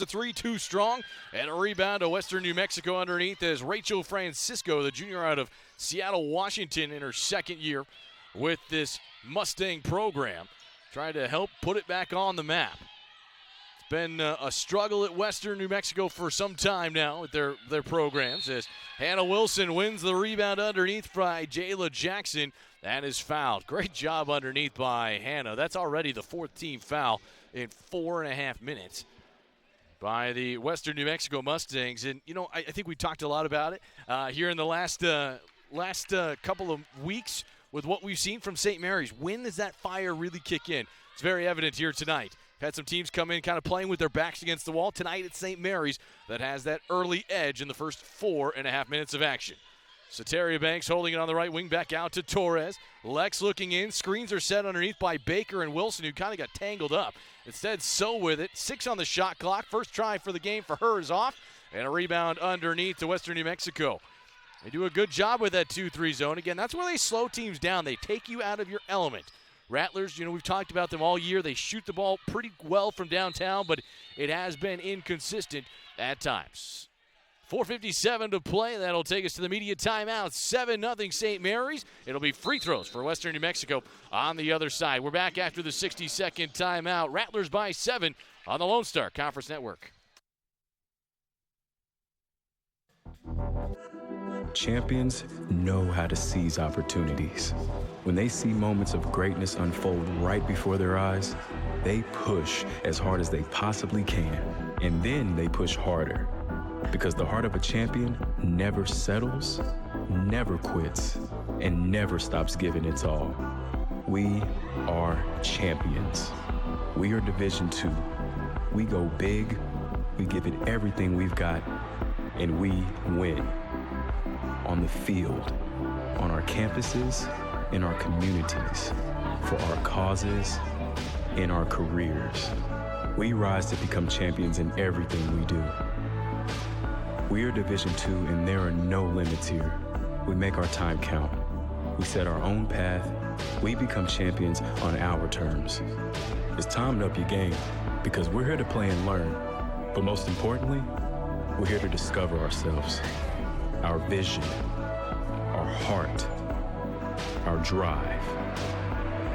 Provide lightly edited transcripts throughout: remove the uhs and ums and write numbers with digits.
the three, too strong. And a rebound to Western New Mexico underneath as Rachel Francisco, the junior out of Seattle, Washington, in her second year with this Mustang program, trying to help put it back on the map. It's been a struggle at Western New Mexico for some time now with their programs as Hannah Wilson wins the rebound underneath by Jayla Jackson. That is fouled. Great job underneath by Hannah. That's already the fourth team foul in 4.5 minutes by the Western New Mexico Mustangs. And, you know, I think we talked a lot about it here in the last couple of weeks with what we've seen from St. Mary's. When does that fire really kick in? It's very evident here tonight. Had some teams come in kind of playing with their backs against the wall. Tonight it's St. Mary's that has that early edge in the first 4.5 minutes of action. Soteria Banks holding it on the right wing, back out to Torres. Lex looking in. Screens are set underneath by Baker and Wilson, who kind of got tangled up. Instead, So with it. 6 on the shot clock. First try for the game for her is off. And a rebound underneath to Western New Mexico. They do a good job with that 2-3 zone. Again, that's where they slow teams down. They take you out of your element. Rattlers, you know, we've talked about them all year. They shoot the ball pretty well from downtown, but it has been inconsistent at times. 4:57 to play. That'll take us to the media timeout. 7-0 St. Mary's. It'll be free throws for Western New Mexico on the other side. We're back after the 60-second timeout. Rattlers by 7 on the Lone Star Conference Network. Champions know how to seize opportunities. When they see moments of greatness unfold right before their eyes, they push as hard as they possibly can, and then they push harder. Because the heart of a champion never settles, never quits, and never stops giving its all. We are champions. We are Division II. We go big, we give it everything we've got, and we win. On the field, on our campuses, in our communities, for our causes, in our careers. We rise to become champions in everything we do. We are Division II, and there are no limits here. We make our time count. We set our own path. We become champions on our terms. It's time to up your game, because we're here to play and learn. But most importantly, we're here to discover ourselves, our vision, our heart, our drive,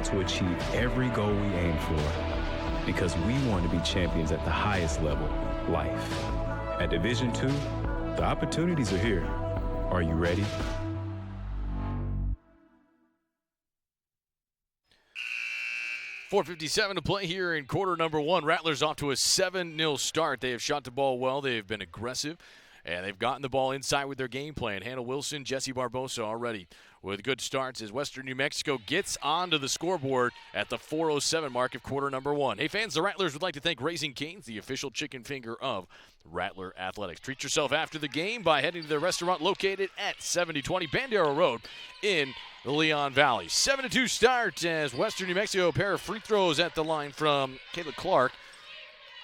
to achieve every goal we aim for, because we want to be champions at the highest level, life. At Division II, the opportunities are here. Are you ready? .457 to play here in quarter number 1. Rattlers off to a 7-0 start. They have shot the ball well. They have been aggressive, and they've gotten the ball inside with their game plan. Hannah Wilson, Jessie Barbosa already with good starts as Western New Mexico gets onto the scoreboard at the 4:07 mark of quarter number 1. Hey fans, the Rattlers would like to thank Raising Cane's, the official chicken finger of Rattler Athletics. Treat yourself after the game by heading to their restaurant located at 7020 Bandera Road in the Leon Valley. 7-2 start as Western New Mexico, a pair of free throws at the line from Kayla Clark.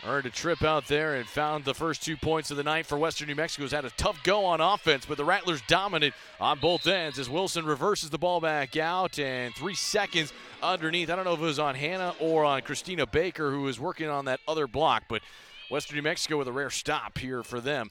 Earned a trip out there and found the first 2 points of the night for Western New Mexico. Has had a tough go on offense, but the Rattlers dominant on both ends as Wilson reverses the ball back out, and 3 seconds underneath. I don't know if it was on Hannah or on Christina Baker, who was working on that other block, but Western New Mexico with a rare stop here for them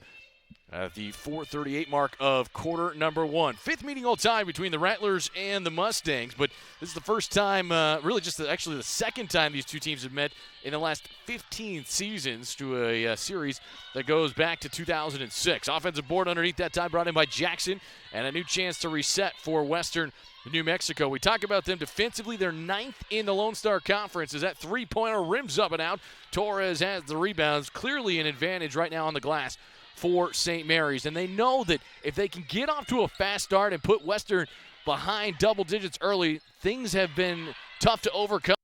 at the 4:38 mark of quarter number 1. Fifth meeting all time between the Rattlers and the Mustangs, but this is the first time, really just actually the second time these two teams have met in the last 15 seasons to a series that goes back to 2006. Offensive board underneath that time brought in by Jackson, and a new chance to reset for Western New Mexico. We talk about them defensively. They're 9th in the Lone Star Conference as that three-pointer rims up and out. Torres has the rebounds. Clearly an advantage right now on the glass for St. Mary's. And they know that if they can get off to a fast start and put Western behind double digits early, things have been tough to overcome.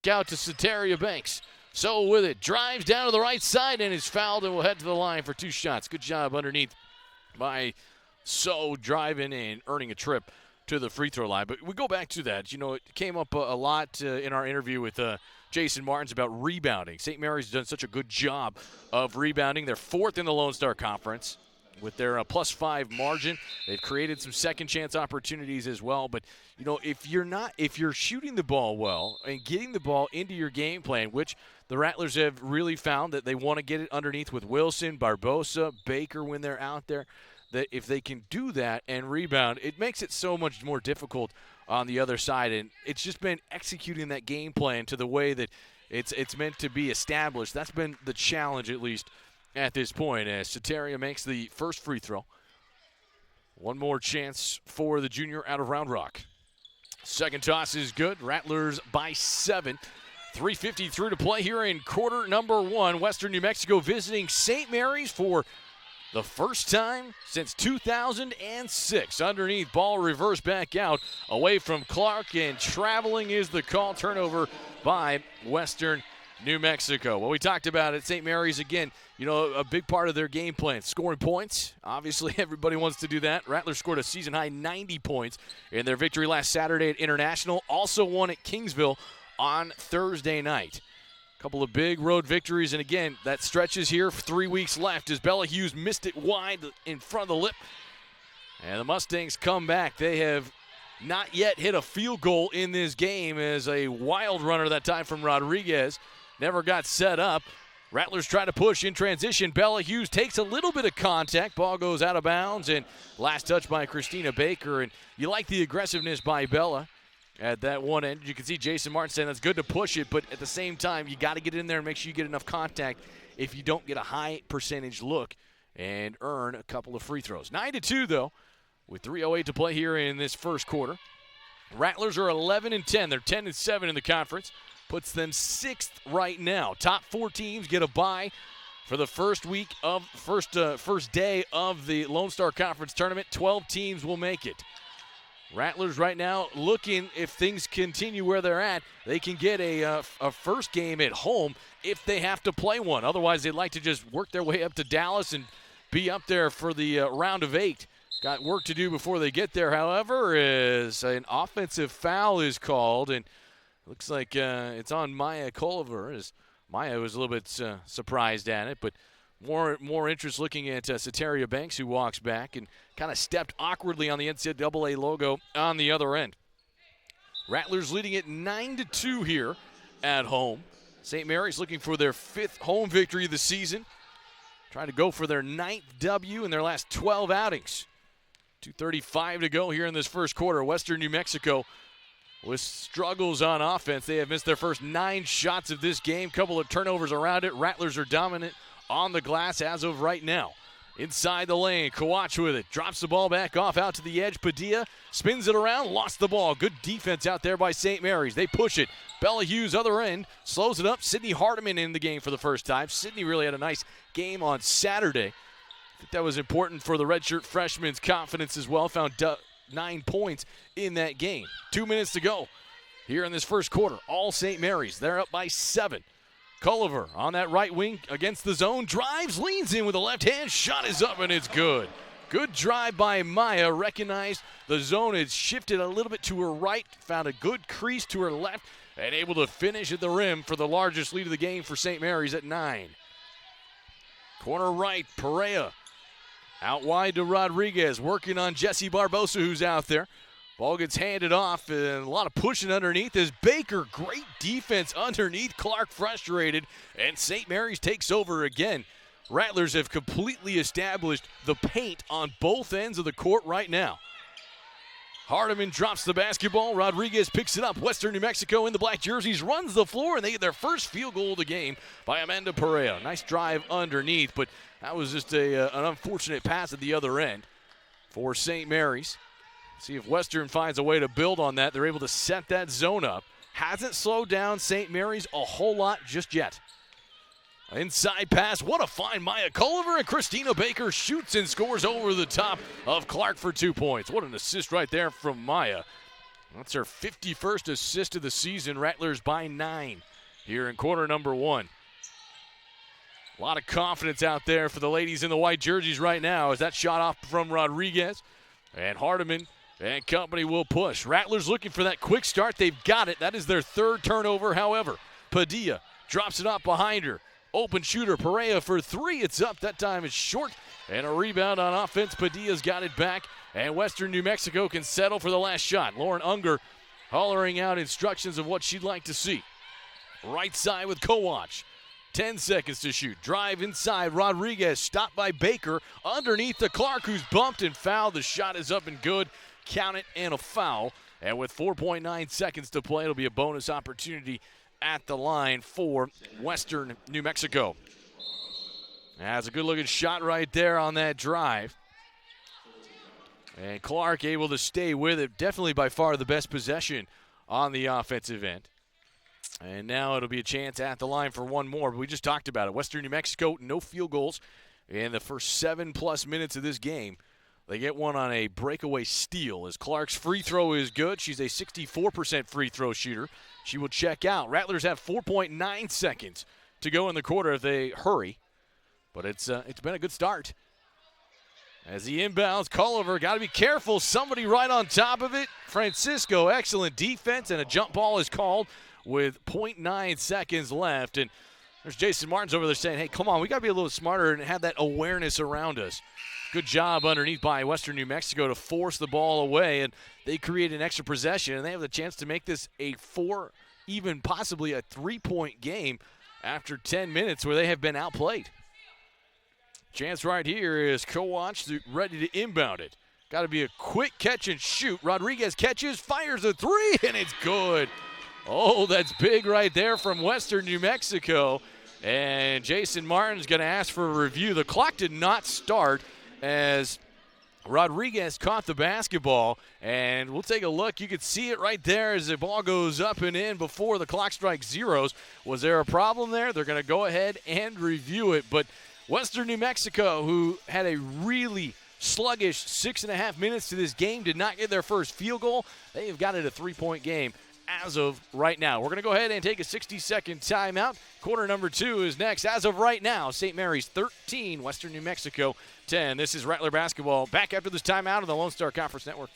Out to Soteria Banks. So with it, drives down to the right side and is fouled and will head to the line for 2 shots. Good job underneath by So driving and earning a trip to the free throw line. But we go back to that. You know, it came up a lot in our interview with Jason Martins about rebounding. St. Mary's has done such a good job of rebounding. They're 4th in the Lone Star Conference. with their +5 margin. They've created some second chance opportunities as well. But, if you're shooting the ball well and getting the ball into your game plan, which the Rattlers have really found that they want to get it underneath with Wilson, Barbosa, Baker when they're out there, that if they can do that and rebound, it makes it so much more difficult on the other side. And it's just been executing that game plan to the way that it's meant to be established. That's been the challenge, at least at this point, as Soteria makes the first free throw. One more chance for the junior out of Round Rock. Second toss is good. Rattlers by 7. 3:50 through to play here in quarter number 1. Western New Mexico visiting St. Mary's for the first time since 2006. Underneath, ball reversed back out, away from Clark, and traveling is the call. Turnover by Western New Mexico. Well, we talked about it. St. Mary's, again, a big part of their game plan, scoring points. Obviously, everybody wants to do that. Rattlers scored a season-high 90 points in their victory last Saturday at International. Also won at Kingsville on Thursday night. A couple of big road victories, and again, that stretches here for 3 weeks left as Bella Hughes missed it wide in front of the lip. And the Mustangs come back. They have not yet hit a field goal in this game as a wild runner that time from Rodriguez never got set up. Rattlers try to push in transition. Bella Hughes takes a little bit of contact. Ball goes out of bounds, and last touch by Christina Baker. And you like the aggressiveness by Bella at that one end. You can see Jason Martin saying that's good to push it, but at the same time, you got to get in there and make sure you get enough contact if you don't get a high percentage look and earn a couple of free throws. 9-2, though, with 3:08 to play here in this first quarter. Rattlers are 11-10. They're 10-7 in the conference. Puts them 6th right now. Top 4 teams get a bye for the first day of the Lone Star Conference tournament. 12 teams will make it. Rattlers right now looking, if things continue where they're at, they can get a first game at home if they have to play one. Otherwise, they'd like to just work their way up to Dallas and be up there for the round of 8. Got work to do before they get there, however, as an offensive foul is called, and looks like it's on Maya Culliver, as Maya was a little bit surprised at it, but more interest looking at Soteria Banks, who walks back and kind of stepped awkwardly on the NCAA logo on the other end. Rattlers leading it 9-2 here at home. St. Mary's looking for their 5th home victory of the season, trying to go for their 9th W in their last 12 outings. 2:35 to go here in this first quarter. Western New Mexico with struggles on offense. They have missed their first 9 shots of this game. Couple of turnovers around it. Rattlers are dominant on the glass as of right now. Inside the lane, Kawach with it. Drops the ball back off out to the edge. Padilla spins it around, lost the ball. Good defense out there by St. Mary's. They push it. Bella Hughes, other end, slows it up. Sydney Hardiman in the game for the first time. Sydney really had a nice game on Saturday. I think that was important for the redshirt freshman's confidence as well. Found 9 points in that game. 2 minutes to go here in this first quarter. All St. Mary's. They're up by 7. Culliver on that right wing against the zone. Drives, leans in with a left hand. Shot is up, and it's good. Good drive by Maya. Recognized the zone had shifted a little bit to her right. Found a good crease to her left. And able to finish at the rim for the largest lead of the game for St. Mary's at 9. Corner right, Perea. Out wide to Rodriguez, working on Jesse Barbosa, who's out there. Ball gets handed off, and a lot of pushing underneath as Baker, great defense underneath. Clark frustrated, and St. Mary's takes over again. Rattlers have completely established the paint on both ends of the court right now. Hardiman drops the basketball. Rodriguez picks it up. Western New Mexico in the black jerseys runs the floor, and they get their first field goal of the game by Amanda Perea. Nice drive underneath, but that was just an unfortunate pass at the other end for St. Mary's. See if Western finds a way to build on that. They're able to set that zone up. Hasn't slowed down St. Mary's a whole lot just yet. Inside pass, what a find. Maya Culliver, and Christina Baker shoots and scores over the top of Clark for 2 points. What an assist right there from Maya. That's her 51st assist of the season. Rattlers by 9 here in quarter number 1. A lot of confidence out there for the ladies in the white jerseys right now as that shot off from Rodriguez. And Hardiman and company will push. Rattlers looking for that quick start. They've got it. That is their 3rd turnover. However, Padilla drops it up behind her. Open shooter, Perea for 3. It's up. That time it's short And a rebound on offense. Padilla's got it back. And Western New Mexico can settle for the last shot. Lauren Unger hollering out instructions of what she'd like to see. Right side with Kowach. 10 seconds to shoot. Drive inside. Rodriguez stopped by Baker. Underneath to Clark, who's bumped and fouled. The shot is up and good. Count it and a foul. And with 4.9 seconds to play, it'll be a bonus opportunity at the line for Western New Mexico. That's a good-looking shot right there on that drive. And Clark able to stay with it. Definitely by far the best possession on the offensive end. And now it'll be a chance at the line for one more. But we just talked about it. Western New Mexico, no field goals in the first 7+ minutes of this game. They get one on a breakaway steal as Clark's free throw is good. She's a 64% free throw shooter. She will check out. Rattlers have 4.9 seconds to go in the quarter if they hurry. But it's been a good start. As he inbounds, Culliver got to be careful. Somebody right on top of it. Francisco, excellent defense, and a jump ball is called with 0.9 seconds left. And there's Jason Martins over there saying, hey, come on, we got to be a little smarter and have that awareness around us. Good job underneath by Western New Mexico to force the ball away, and they create an extra possession, and they have the chance to make this a 4, even possibly a 3-point game after 10 minutes where they have been outplayed. Chance right here is Kowach ready to inbound it. Got to be a quick catch and shoot. Rodriguez catches, fires a 3, and it's good. Oh, that's big right there from Western New Mexico. And Jason Martin's going to ask for a review. The clock did not start as Rodriguez caught the basketball, and we'll take a look. You can see it right there as the ball goes up and in before the clock strikes zeros. Was there a problem there? They're going to go ahead and review it, but Western New Mexico, who had a really sluggish 6.5 minutes to this game, did not get their first field goal. They have got it a 3-point game as of right now. We're going to go ahead and take a 60-second timeout. Quarter number 2 is next. As of right now, St. Mary's 13, Western New Mexico 10. This is Rattler basketball. Back after this timeout on the Lone Star Conference Network.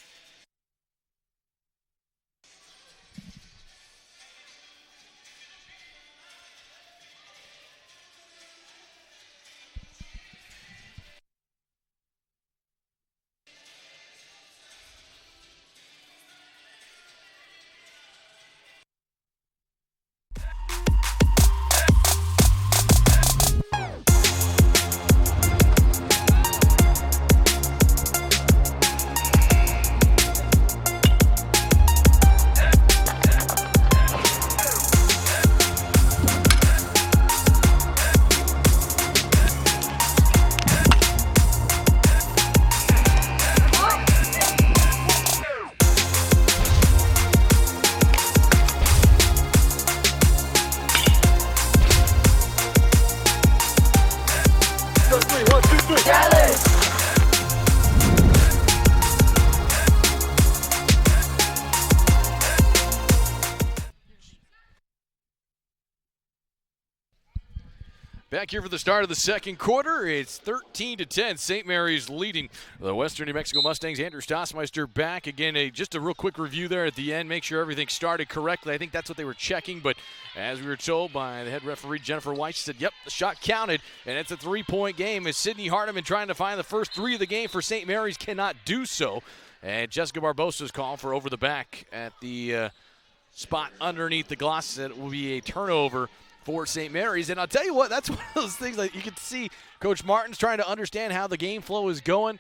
Back here for the start of the second quarter. It's 13-10. St. Mary's leading the Western New Mexico Mustangs. Andrew Stossmeister back again. Just a real quick review there at the end. Make sure everything started correctly. I think that's what they were checking. But as we were told by the head referee, Jennifer White, she said, yep, the shot counted. And it's a 3-point game as Sydney Hardiman trying to find the first 3 of the game for St. Mary's cannot do so. And Jessica Barbosa's call for over the back at the spot underneath the glass. It will be a turnover for St. Mary's. And I'll tell you what, that's one of those things that you can see Coach Martin's trying to understand how the game flow is going.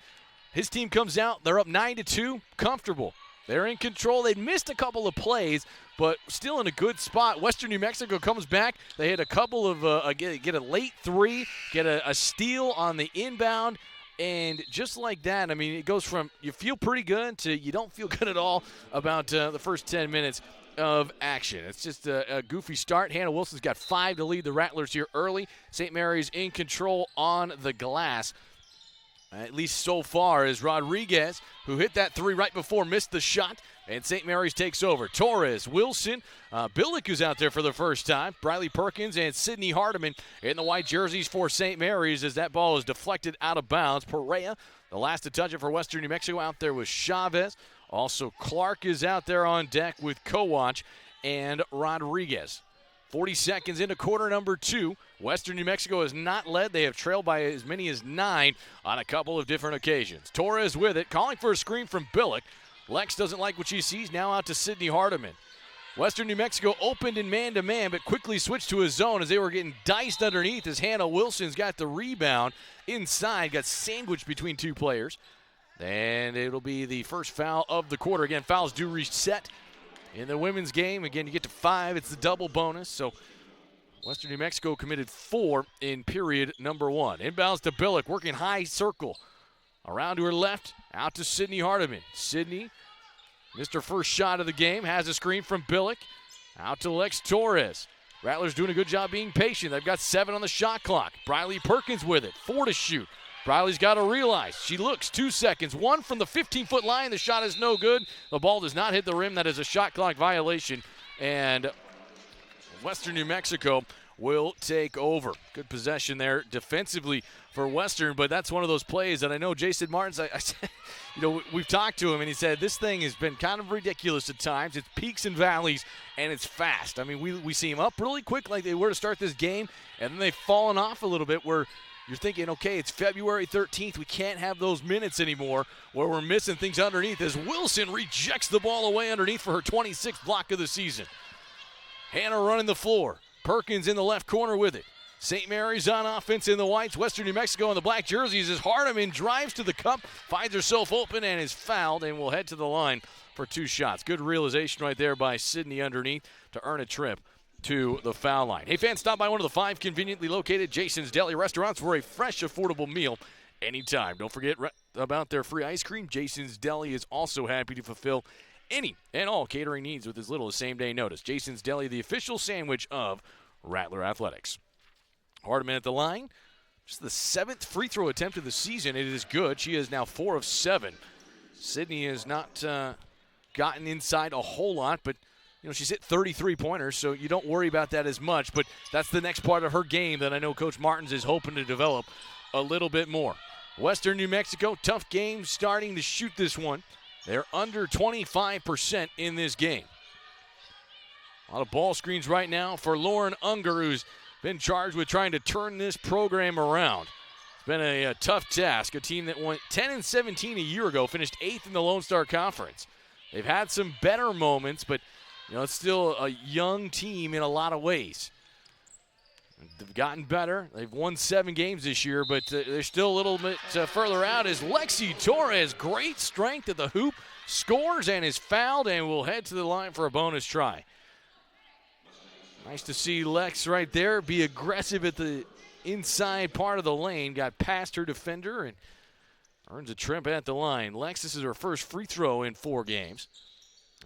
His team comes out, they're up 9-2, comfortable. They're in control. They missed a couple of plays, but still in a good spot. Western New Mexico comes back. They hit a couple of, get a late 3, get a steal on the inbound, and just like that, I mean, it goes from you feel pretty good to you don't feel good at all about the first 10 minutes of action. It's just a goofy start. Hannah Wilson's got 5 to lead the Rattlers here early. St. Mary's in control on the glass, at least so far, as Rodriguez, who hit that 3 right before, missed the shot, and St. Mary's takes over. Torres, Wilson, Billick, who's out there for the first time, Briley Perkins, and Sydney Hardiman in the white jerseys for St. Mary's as that ball is deflected out of bounds. Perea, the last to touch it for Western New Mexico, out there with Chavez. Also, Clark is out there on deck with Kowach and Rodriguez. 40 seconds into quarter number 2. Western New Mexico has not led. They have trailed by as many as 9 on a couple of different occasions. Torres with it, calling for a screen from Billick. Lex doesn't like what she sees, now out to Sydney Hardiman. Western New Mexico opened in man-to-man, but quickly switched to a zone as they were getting diced underneath as Hannah Wilson's got the rebound inside, got sandwiched between 2 players. And it'll be the first foul of the quarter. Again, fouls do reset in the women's game. Again, you get to 5. It's the double bonus. So Western New Mexico committed 4 in period number 1. Inbounds to Billick, working high circle. Around to her left, out to Sydney Hardiman. Sydney missed her first shot of the game, has a screen from Billick. Out to Lex Torres. Rattlers doing a good job being patient. They've got 7 on the shot clock. Briley Perkins with it, 4 to shoot. Briley's got to realize. She looks, 2 seconds. 1 from the 15-foot line. The shot is no good. The ball does not hit the rim. That is a shot clock violation. And Western New Mexico will take over. Good possession there defensively for Western, but that's one of those plays that I know Jason Martins, I said, we've talked to him, and he said this thing has been kind of ridiculous at times. It's peaks and valleys, and it's fast. I mean, we see them up really quick like they were to start this game, and then they've fallen off a little bit where you're thinking, okay, it's February 13th. We can't have those minutes anymore where we're missing things underneath as Wilson rejects the ball away underneath for her 26th block of the season. Hannah running the floor. Perkins in the left corner with it. St. Mary's on offense in the whites. Western New Mexico in the black jerseys as Hardiman drives to the cup, finds herself open, and is fouled, and will head to the line for 2 shots. Good realization right there by Sydney underneath to earn a trip to the foul line. Hey, fans, stop by one of the 5 conveniently located Jason's Deli restaurants for a fresh, affordable meal anytime. Don't forget about their free ice cream. Jason's Deli is also happy to fulfill any and all catering needs with as little as same-day notice. Jason's Deli, the official sandwich of Rattler Athletics. Hardiman at the line. Just the 7th free throw attempt of the season. It is good. She is now 4 of 7. Sydney has not gotten inside a whole lot, but she's hit 33 pointers, so you don't worry about that as much. But that's the next part of her game that I know Coach Martins is hoping to develop a little bit more. Western New Mexico, tough game starting to shoot this one. They're under 25% in this game. A lot of ball screens right now for Lauren Unger, who's been charged with trying to turn this program around. It's been a tough task. A team that went 10-17 a year ago, finished 8th in the Lone Star Conference. They've had some better moments, but it's still a young team in a lot of ways. They've gotten better. They've won 7 games this year, but they're still a little bit further out as Lexi Torres, great strength at the hoop, scores and is fouled and will head to the line for a bonus try. Nice to see Lex right there be aggressive at the inside part of the lane. Got past her defender and earns a trip at the line. Lex, this is her first free throw in 4 games.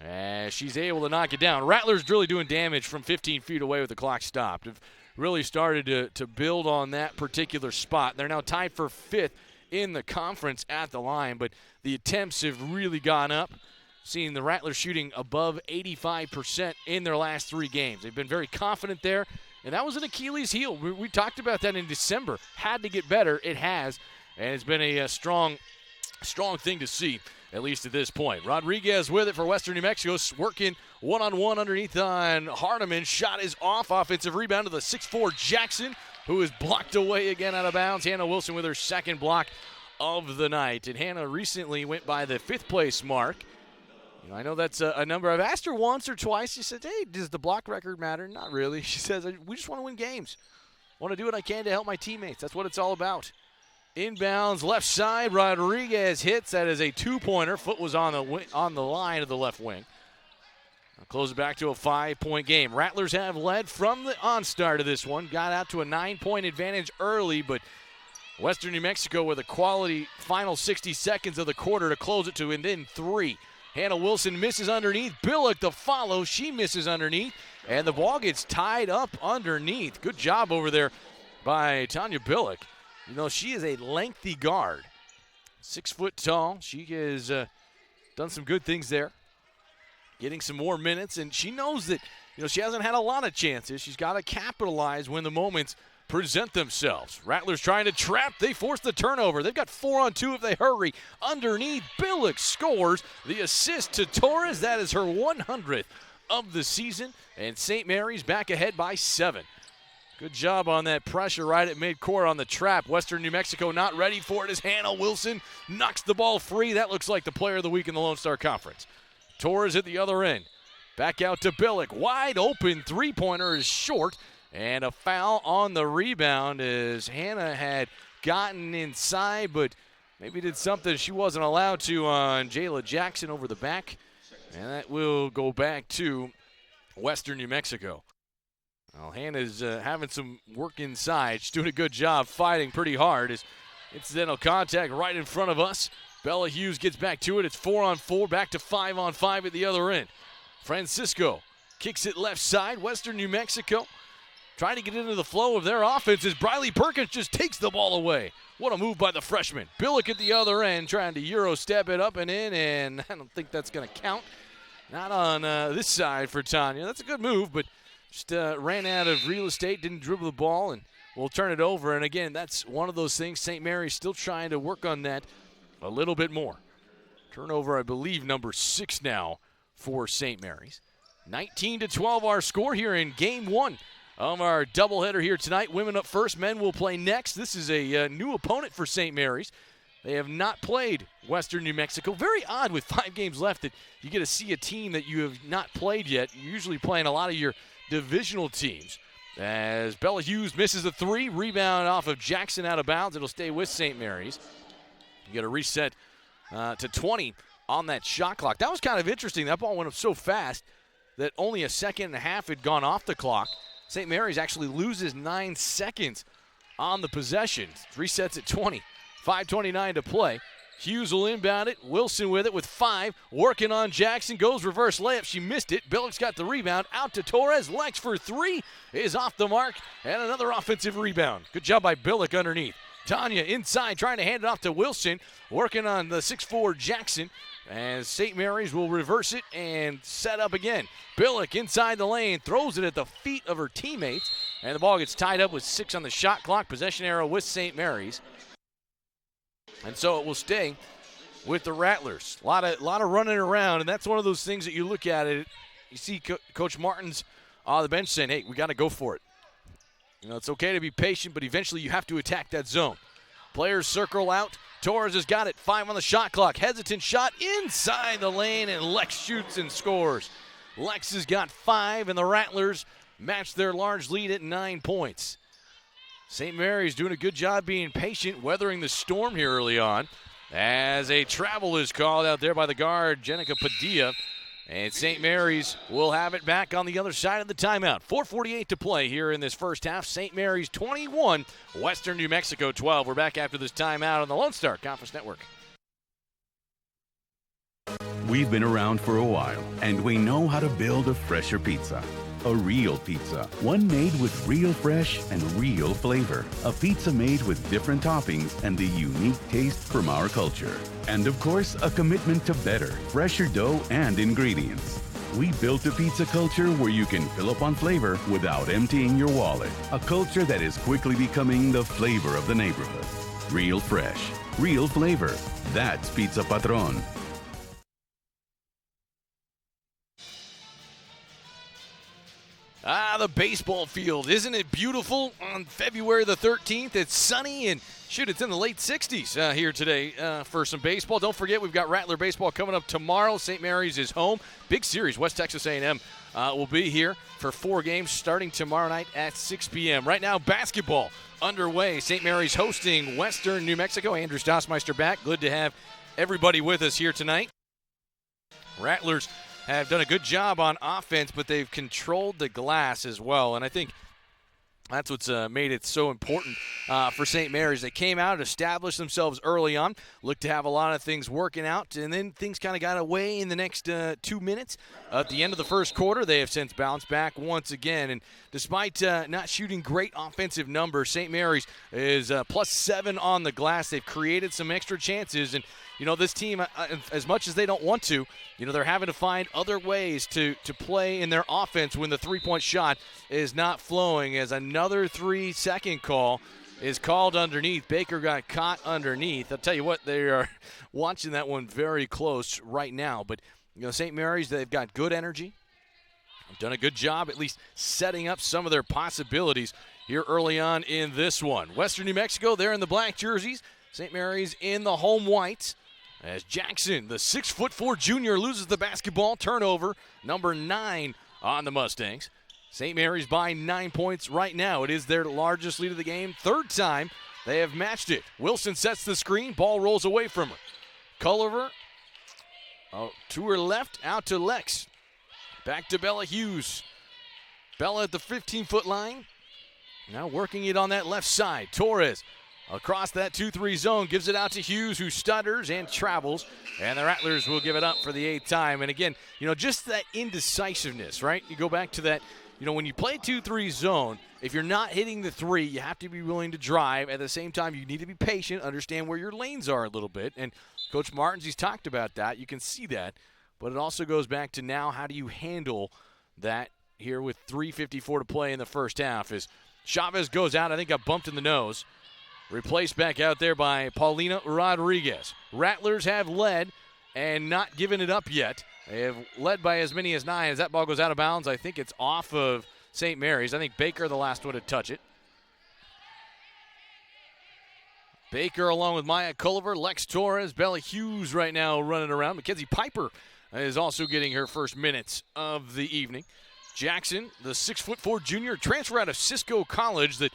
And she's able to knock it down. Rattlers really doing damage from 15 feet away with the clock stopped. Have really started to build on that particular spot. They're now tied for 5th in the conference at the line, but the attempts have really gone up. Seeing the Rattlers shooting above 85% in their last 3 games. They've been very confident there, and that was an Achilles heel. We talked about that in December. Had to get better. It has, and it's been a strong thing to see, at least at this point. Rodriguez with it for Western New Mexico, working one-on-one underneath on Hardiman. Shot is off. Offensive rebound to the 6'4 Jackson, who is blocked away again out of bounds. Hannah Wilson with her 2nd block of the night. And Hannah recently went by the 5th place mark. I know that's a number. I've asked her once or twice. She said, hey, does the block record matter? Not really. She says, we just want to win games. I want to do what I can to help my teammates. That's what it's all about. Inbounds, left side. Rodriguez hits. That is a 2-pointer. Foot was on the line of the left wing. I'll close it back to a 5-point game. Rattlers have led from the onstart of this one. Got out to a 9-point advantage early, but Western New Mexico with a quality final 60 seconds of the quarter to close it to and then 3. Hannah Wilson misses underneath. Billick the follow. She misses underneath. And the ball gets tied up underneath. Good job over there by Tanya Billick. She is a lengthy guard. 6 foot tall. She has done some good things there. Getting some more minutes. And she knows that, she hasn't had a lot of chances. She's got to capitalize when the moments present themselves. Rattlers trying to trap. They force the turnover. They've got 4 on 2 if they hurry. Underneath, Billick scores the assist to Torres. That is her 100th of the season, and St. Mary's back ahead by 7. Good job on that pressure right at midcourt on the trap. Western New Mexico not ready for it as Hannah Wilson knocks the ball free. That looks like the player of the week in the Lone Star Conference. Torres at the other end. Back out to Billick. Wide open three-pointer is short. And a foul on the rebound as Hannah had gotten inside, but maybe did something she wasn't allowed to on Jayla Jackson over the back. And that will go back to Western New Mexico. Well, Hannah's having some work inside. She's doing a good job fighting pretty hard. As incidental contact right in front of us. Bella Hughes gets back to it. It's 4-on-4, back to 5-on-5 at the other end. Francisco kicks it left side. Western New Mexico trying to get into the flow of their offense as Briley Perkins just takes the ball away. What a move by the freshman. Billick at the other end trying to Euro step it up and in, and I don't think that's going to count. Not on this side for Tanya. That's a good move, but just ran out of real estate, didn't dribble the ball, and we'll turn it over. And again, that's one of those things. St. Mary's still trying to work on that a little bit more. Turnover, I believe, number 6 now for St. Mary's. 19-12 our score here in game 1 of our doubleheader here tonight. Women up first, men will play next. This is a new opponent for St. Mary's. They have not played Western New Mexico. Very odd with 5 games left that you get to see a team that you have not played yet. You're usually playing a lot of your divisional teams. As Bella Hughes misses a 3, rebound off of Jackson out of bounds. It'll stay with St. Mary's. You got a reset to 20 on that shot clock. That was kind of interesting. That ball went up so fast that only a second and a half had gone off the clock. St. Mary's actually loses 9 seconds on the possession. Resets at 20. 5:29 to play. Hughes will inbound it. Wilson with it with 5. Working on Jackson. Goes reverse layup. She missed it. Billick's got the rebound. Out to Torres. Lex for 3 is off the mark. And another offensive rebound. Good job by Billick underneath. Tanya inside trying to hand it off to Wilson. Working on the 6'4 Jackson. As St. Mary's will reverse it and set up again. Billick inside the lane, throws it at the feet of her teammates, and the ball gets tied up with 6 on the shot clock. Possession arrow with St. Mary's. And so it will stay with the Rattlers. A lot of running around, and that's one of those things that you look at it. You see Coach Martin's on the bench saying, hey, we got to go for it. You know, it's okay to be patient, but eventually you have to attack that zone. Players circle out. Torres has got it. 5 on the shot clock. Hesitant shot inside the lane, and Lex shoots and scores. Lex has got 5, and the Rattlers match their large lead at 9 points. St. Mary's doing a good job being patient, weathering the storm here early on, as a travel is called out there by the guard, Jenica Padilla. And St. Mary's will have it back on the other side of the timeout. 4:48 to play here in this first half. St. Mary's 21, Western New Mexico 12. We're back after this timeout on the Lone Star Conference Network. We've been around for a while, and we know how to build a fresher pizza. A real pizza, one made with real fresh and real flavor. A pizza made with different toppings and the unique taste from our culture. And of course, a commitment to better, fresher dough and ingredients. We built a pizza culture where you can fill up on flavor without emptying your wallet. A culture that is quickly becoming the flavor of the neighborhood. Real fresh, real flavor. That's Pizza Patron. The baseball field. Isn't it beautiful on February the 13th? It's sunny and, shoot, it's in the late 60s here today for some baseball. Don't forget, we've got Rattler baseball coming up tomorrow. St. Mary's is home. Big series. West Texas A&M will be here for 4 games starting tomorrow night at 6 p.m. Right now, basketball underway. St. Mary's hosting Western New Mexico. Andrew Stossmeister back. Good to have everybody with us here tonight. Rattlers have done a good job on offense, but they've controlled the glass as well. And I think that's what's made it so important for St. Mary's. They came out and established themselves early on, looked to have a lot of things working out, and then things kind of got away in the next 2 minutes. At the end of the first quarter, they have since bounced back once again. And despite not shooting great offensive numbers, St. Mary's is +7 on the glass. They've created some extra chances. And, you know, this team, as much as they don't want to, you know, they're having to find other ways to play in their offense when the three-point shot is not flowing, as another 3-second call is called underneath. Baker got caught underneath. I'll tell you what, they are watching that one very close right now. But, you know, St. Mary's, they've got good energy. done a good job at least setting up some of their possibilities here early on in this one. Western New Mexico, they're in the black jerseys. St. Mary's in the home whites. As Jackson, the 6'4" junior, loses the basketball. Turnover, number 9 on the Mustangs. St. Mary's by 9 points right now. It is their largest lead of the game. Third time they have matched it. Wilson sets the screen. Ball rolls away from her. Culliver to her left, out to Lex. Back to Bella Hughes. Bella at the 15-foot line. Now working it on that left side. Torres across that 2-3 zone, gives it out to Hughes, who stutters and travels. And the Rattlers will give it up for the 8th time. And again, just that indecisiveness, right? You go back to that, when you play 2-3 zone, if you're not hitting the 3, you have to be willing to drive. At the same time, you need to be patient, understand where your lanes are a little bit. And Coach Martins, he's talked about that. You can see that. But it also goes back to now, how do you handle that here with 3:54 to play in the first half? As Chavez goes out, I think got bumped in the nose. Replaced back out there by Paulina Rodriguez. Rattlers have led and not given it up yet. They have led by as many as 9. As that ball goes out of bounds, I think it's off of St. Mary's. I think Baker, the last one to touch it. Baker along with Maya Culliver, Lex Torres, Bella Hughes right now running around. Mackenzie Piper is also getting her first minutes of the evening. Jackson, the 6'4" junior, transfer out of Cisco College that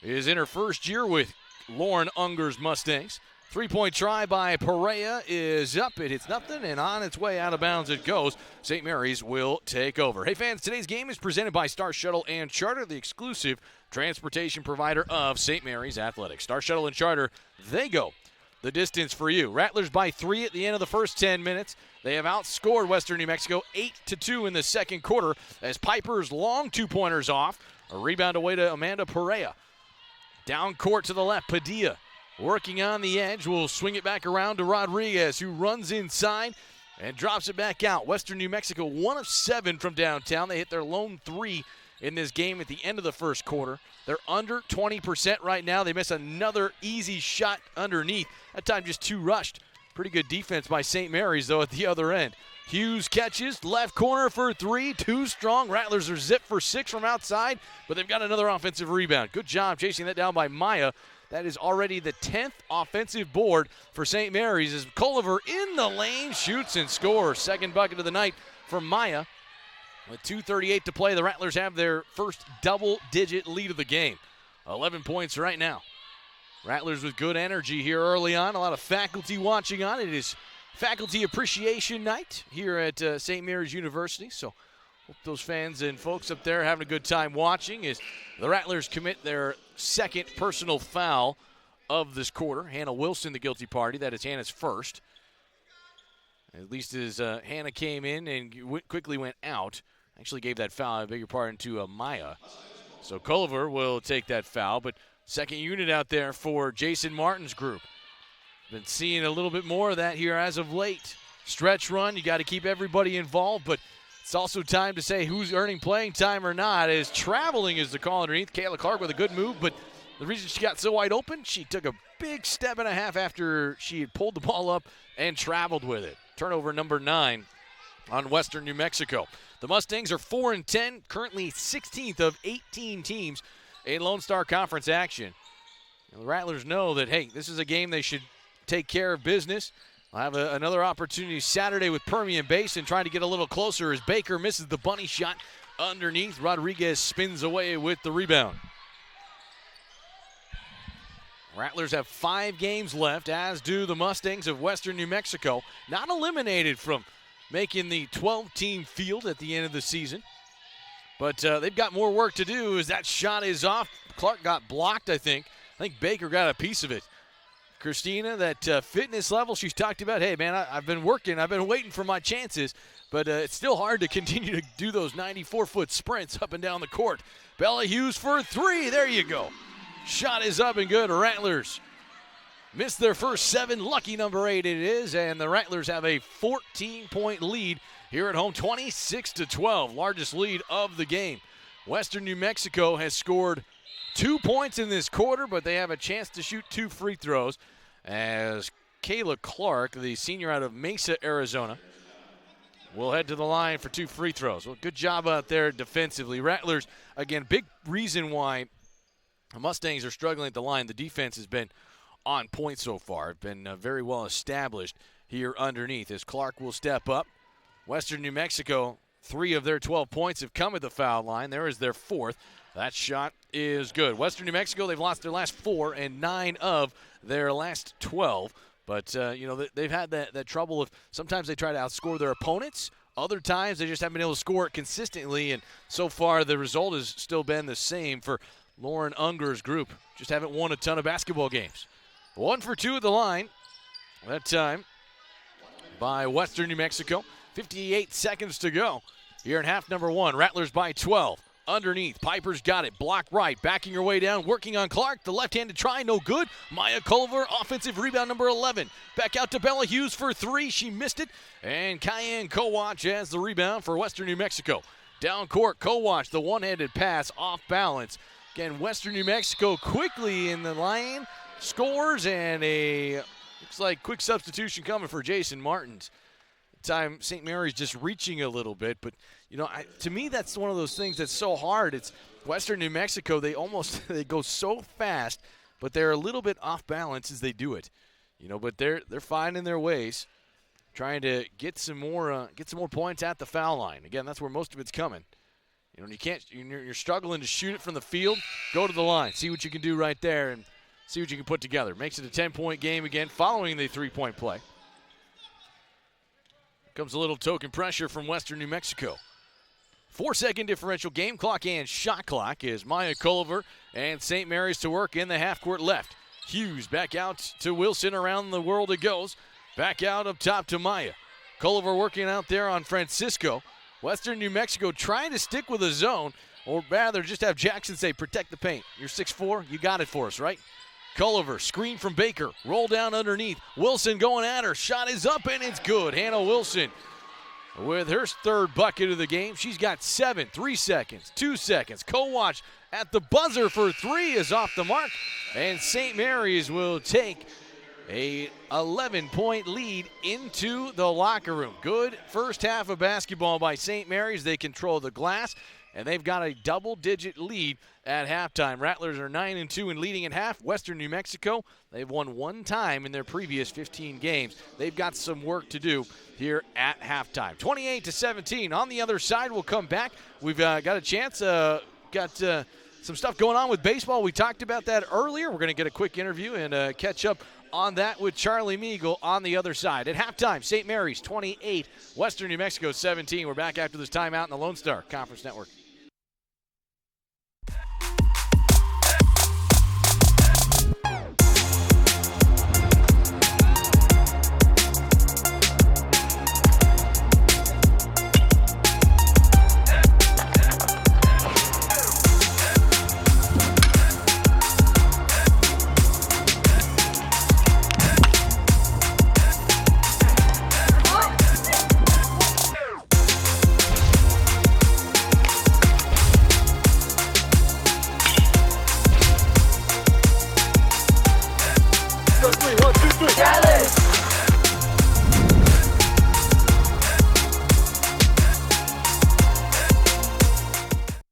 is in her first year with Lauren Unger's Mustangs. 3-point try by Perea is up. It hits nothing, and on its way out of bounds it goes. St. Mary's will take over. Hey, fans, today's game is presented by Star Shuttle and Charter, the exclusive transportation provider of St. Mary's Athletics. Star Shuttle and Charter, they go the distance for you. Rattlers by 3 at the end of the first 10 minutes. They have outscored Western New Mexico 8-2 in the second quarter as Piper's long 2-pointers off. A rebound away to Amanda Perea. Down court to the left, Padilla working on the edge. Will swing it back around to Rodriguez, who runs inside and drops it back out. Western New Mexico 1 of 7 from downtown. They hit their lone 3 in this game at the end of the first quarter. They're under 20% right now. They miss another easy shot underneath. That time just 2 rushed. Pretty good defense by St. Mary's, though, at the other end. Hughes catches, left corner for 3, too strong. Rattlers are zipped for 6 from outside, but they've got another offensive rebound. Good job chasing that down by Maya. That is already the 10th offensive board for St. Mary's as Culliver in the lane shoots and scores. Second bucket of the night for Maya. With 2:38 to play, the Rattlers have their first double-digit lead of the game. 11 points right now. Rattlers with good energy here early on. A lot of faculty watching on. It is Faculty Appreciation Night here at St. Mary's University. So hope those fans and folks up there having a good time watching as the Rattlers commit their second personal foul of this quarter. Hannah Wilson, the guilty party. That is Hannah's first. At least as Hannah came in and quickly went out. Actually gave that foul, I beg your pardon, to Maya. So Culliver will take that foul, but second unit out there for Jason Martin's group. Been seeing a little bit more of that here as of late. Stretch run, you got to keep everybody involved, but it's also time to say who's earning playing time or not, as traveling is the call underneath. Kayla Clark with a good move, but the reason she got so wide open, she took a big step and a half after she had pulled the ball up and traveled with it. Turnover number 9 on Western New Mexico. The Mustangs are 4-10, currently 16th of 18 teams in Lone Star Conference action. And the Rattlers know that, hey, this is a game they should take care of business. I'll have another opportunity Saturday with Permian Basin trying to get a little closer as Baker misses the bunny shot underneath. Rodriguez spins away with the rebound. Rattlers have 5 games left, as do the Mustangs of Western New Mexico. Not eliminated from making the 12-team field at the end of the season. But they've got more work to do as that shot is off. Clark got blocked, I think. I think Baker got a piece of it. Christina, that fitness level she's talked about, hey, man, I've been working. I've been waiting for my chances. But it's still hard to continue to do those 94-foot sprints up and down the court. Bella Hughes for 3. There you go. Shot is up and good. Rattlers missed their first 7. Lucky number 8 it is. And the Rattlers have a 14-point lead here at home, 26-12. Largest lead of the game. Western New Mexico has scored 2 points in this quarter, but they have a chance to shoot 2 free throws as Kayla Clark, the senior out of Mesa, Arizona, will head to the line for 2 free throws. Well, good job out there defensively. Rattlers, again, big reason why the Mustangs are struggling at the line. The defense has been on point so far. It's been very well established here underneath as Clark will step up. Western New Mexico, 3 of their 12 points have come at the foul line. There is their 4th. That shot is good. Western New Mexico, they've lost their last 4 and 9 of their last 12. But, they've had that trouble of sometimes they try to outscore their opponents. Other times they just haven't been able to score it consistently. And so far the result has still been the same for Lauren Unger's group. Just haven't won a ton of basketball games. 1 for 2 at the line. That time by Western New Mexico. 58 seconds to go here in half number 1. Rattlers by 12. Underneath, Piper's got it. Block right, backing her way down, working on Clark. The left-handed try, no good. Maya Culver, offensive rebound number 11. Back out to Bella Hughes for 3. She missed it. And Cayenne Kowach has the rebound for Western New Mexico. Down court, Kowach, the one-handed pass, off balance. Again, Western New Mexico quickly in the lane, scores, and looks like quick substitution coming for Jason Martins. Time St. Mary's just reaching a little bit, but to me that's one of those things that's so hard. It's Western New Mexico, they go so fast, but they're a little bit off balance as they do it. But they're finding their ways, trying to get some more points at the foul line. Again, that's where most of it's coming. You're struggling to shoot it from the field, go to the line, see what you can do right there and see what you can put together. Makes it a 10-point game again following the 3-point play. Comes a little token pressure from Western New Mexico. 4-second differential game clock and shot clock as Maya Culver and St. Mary's to work in the half-court left. Hughes back out to Wilson. Around the world it goes. Back out up top to Maya. Culver working out there on Francisco. Western New Mexico trying to stick with a zone, or rather just have Jackson say, protect the paint. You're 6'4", you got it for us, right? Culver, screen from Baker, roll down underneath. Wilson going at her, shot is up and it's good. Hannah Wilson with her 3rd bucket of the game. She's got 7, 3 seconds, 2 seconds. Kowach at the buzzer for 3 is off the mark. And St. Mary's will take a 11-point lead into the locker room. Good first half of basketball by St. Mary's. They control the glass, and they've got a double-digit lead at halftime. Rattlers are 9-2 and leading at half. Western New Mexico, they've won 1 time in their previous 15 games. They've got some work to do here at halftime. 28-17. On the other side, we'll come back. We've got a chance, some stuff going on with baseball. We talked about that earlier. We're going to get a quick interview and catch up on that with Charlie Meagle on the other side. At halftime, St. Mary's 28, Western New Mexico 17. We're back after this timeout in the Lone Star Conference Network.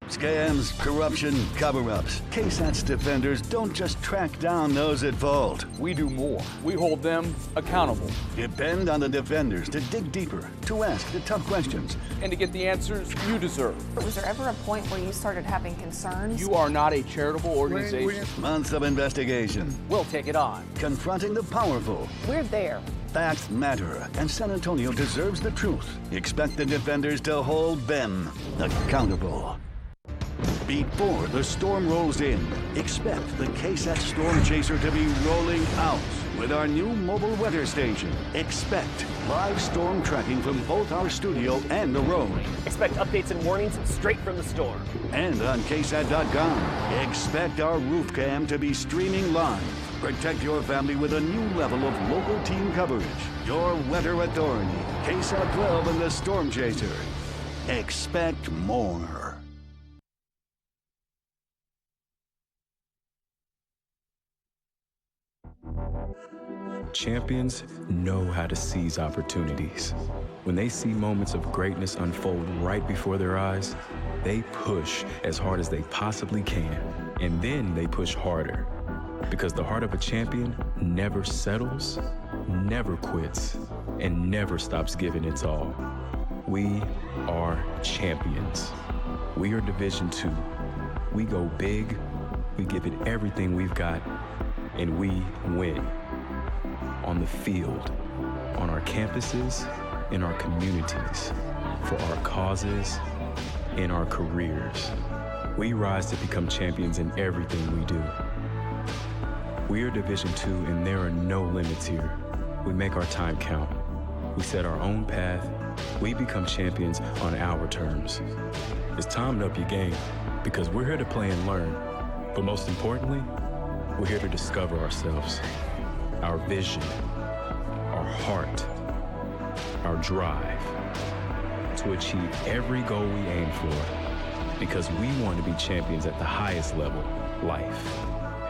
Scams, corruption, cover-ups. KSAT's defenders don't just track down those at fault. We do more. We hold them accountable. Depend on the defenders to dig deeper, to ask the tough questions, and to get the answers you deserve. Was there ever a point where you started having concerns? You are not a charitable organization. Months of investigation. We'll take it on. Confronting the powerful. We're there. Facts matter, and San Antonio deserves the truth. Expect the defenders to hold them accountable. Before the storm rolls in, expect the KSAT Storm Chaser to be rolling out. With our new mobile weather station, expect live storm tracking from both our studio and the road. Expect updates and warnings straight from the storm. And on KSAT.com, expect our roof cam to be streaming live. Protect your family with a new level of local team coverage. Your weather authority, KSAT 12 and the Storm Chaser. Expect more. Champions know how to seize opportunities. When they see moments of greatness unfold right before their eyes, they push as hard as they possibly can, and then they push harder. Because the heart of a champion never settles, never quits, and never stops giving its all. We are champions. We are Division II. We go big, we give it everything we've got, and we win. On the field, on our campuses, in our communities, for our causes, in our careers. We rise to become champions in everything we do. We are Division II, and there are no limits here. We make our time count. We set our own path. We become champions on our terms. It's time to up your game, because we're here to play and learn. But most importantly, we're here to discover ourselves, our vision, our heart, our drive, to achieve every goal we aim for, because we want to be champions at the highest level, life.